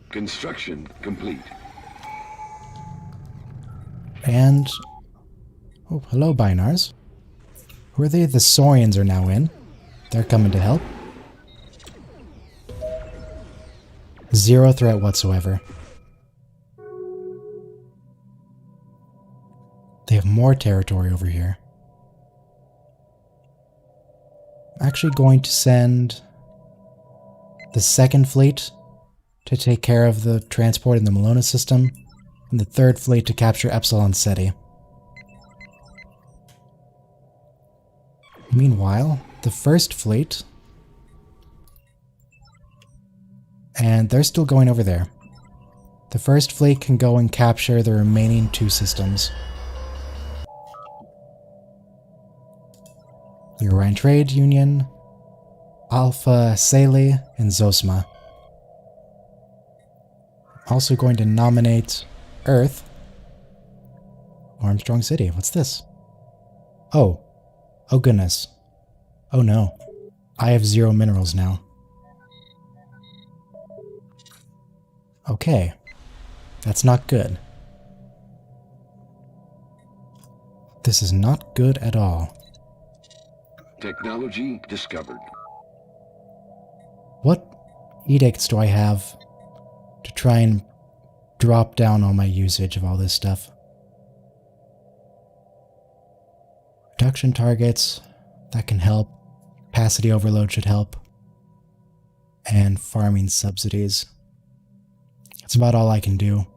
Construction complete. And... oh, hello, Binars. Who are they? The Saurians are now in. They're coming to help. Zero threat whatsoever. They have more territory over here. I'm actually going to send the second fleet to take care of the transport in the Melona system, and the third fleet to capture Epsilon Ceti. Meanwhile, the first fleet, and they're still going over there. The first fleet can go and capture the remaining two systems. The Orion Trade Union, Alpha Celi, and Zosma. Also going to nominate Earth. Armstrong City. What's this? Oh. Oh goodness. Oh no. I have 0 minerals now. Okay. That's not good. This is not good at all. Technology discovered. What edicts do I have to try and drop down all my usage of all this stuff? Reduction targets, that can help. Capacity overload should help. And farming subsidies. That's about all I can do.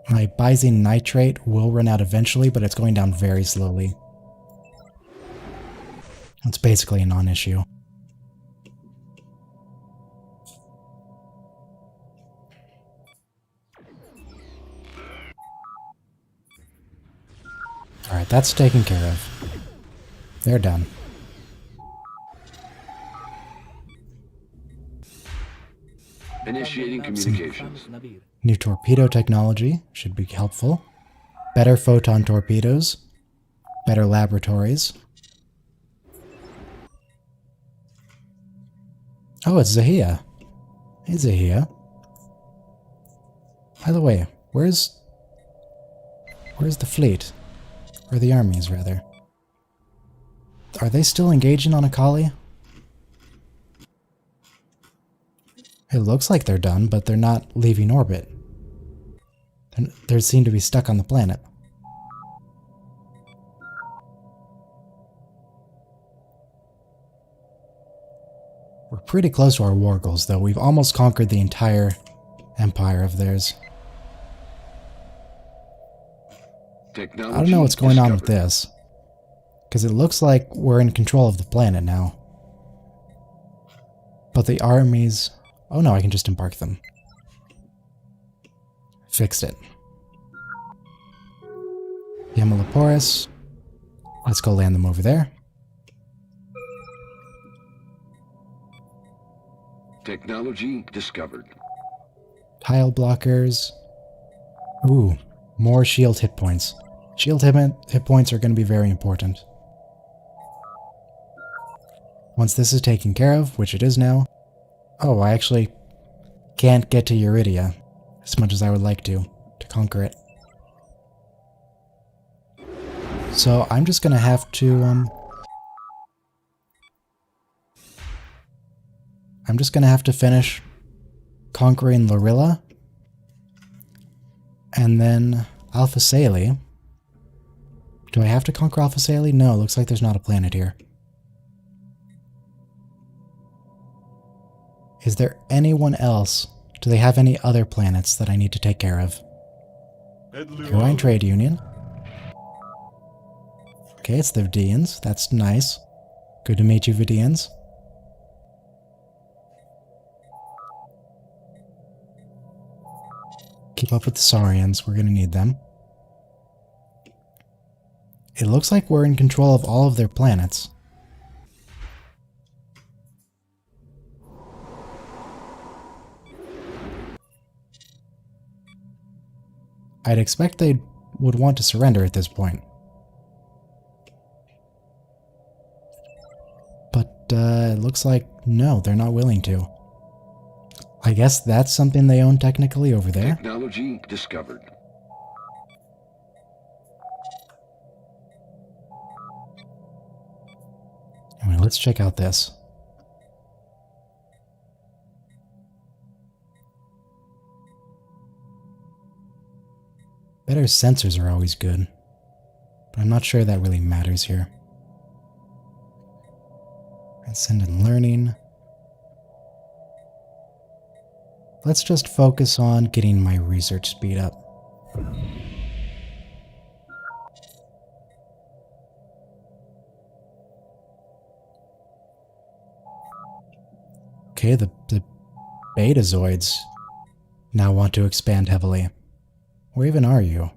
My Bisine nitrate will run out eventually, but it's going down very slowly. It's basically a non-issue. Alright, that's taken care of. They're done. Initiating communications. New torpedo technology should be helpful. Better photon torpedoes. Better laboratories. Oh, it's Zahia. Hey, Zahia. By the way, where's the fleet? Or the armies, rather. Are they still engaging on Akali? It looks like they're done, but they're not leaving orbit. They seem to be stuck on the planet. We're pretty close to our war goals, though. We've almost conquered the entire empire of theirs. Technology I don't know what's going on with discovered. this. Because it looks like we're in control of the planet now. But the armies... oh no, I can just embark them. Fixed it. Yamalaporis. Let's go land them over there. Technology discovered. Tile blockers. Ooh, more shield hit points. Shield hit points are going to be very important. Once this is taken care of, which it is now. Oh, I actually can't get to Eurydia as much as I would like to conquer it. So I'm just going to have to, I'm just going to have to finish conquering Lorilla. And then Alpha Celi. Do I have to conquer Alpha Celi? No, looks like there's not a planet here. Is there anyone else? Do they have any other planets that I need to take care of? Orion Trade Union. Okay, it's the Vidians. That's nice. Good to meet you, Vidians. Keep up with the Saurians. We're gonna need them. It looks like we're in control of all of their planets. I'd expect they would want to surrender at this point. But it looks like no, they're not willing to. I guess that's something they own technically over there. Technology discovered. Anyway, let's check out this. Better sensors are always good, but I'm not sure that really matters here. Transcendent learning. Let's just focus on getting my research speed up. Okay, the Betazoids now want to expand heavily. Where even are you?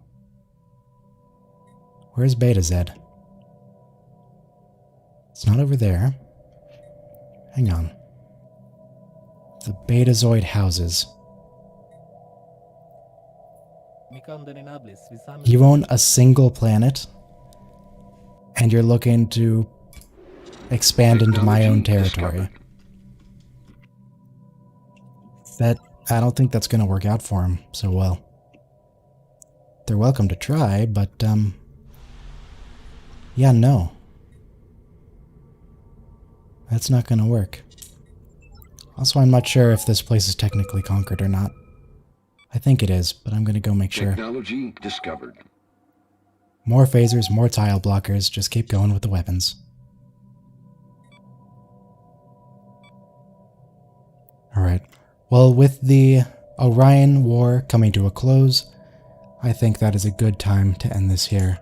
Where's Beta Z? It's not over there. Hang on. The Betazoid houses. You own a single planet, and you're looking to expand into my own territory. I don't think that's going to work out for him so well. They're welcome to try, but, yeah, no. That's not going to work. Also, I'm not sure if this place is technically conquered or not. I think it is, but I'm going to go make sure. Technology discovered. More phasers, more tile blockers, just keep going with the weapons. Alright. Well, with the Orion War coming to a close, I think that is a good time to end this here.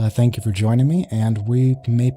Thank you for joining me, and we may pick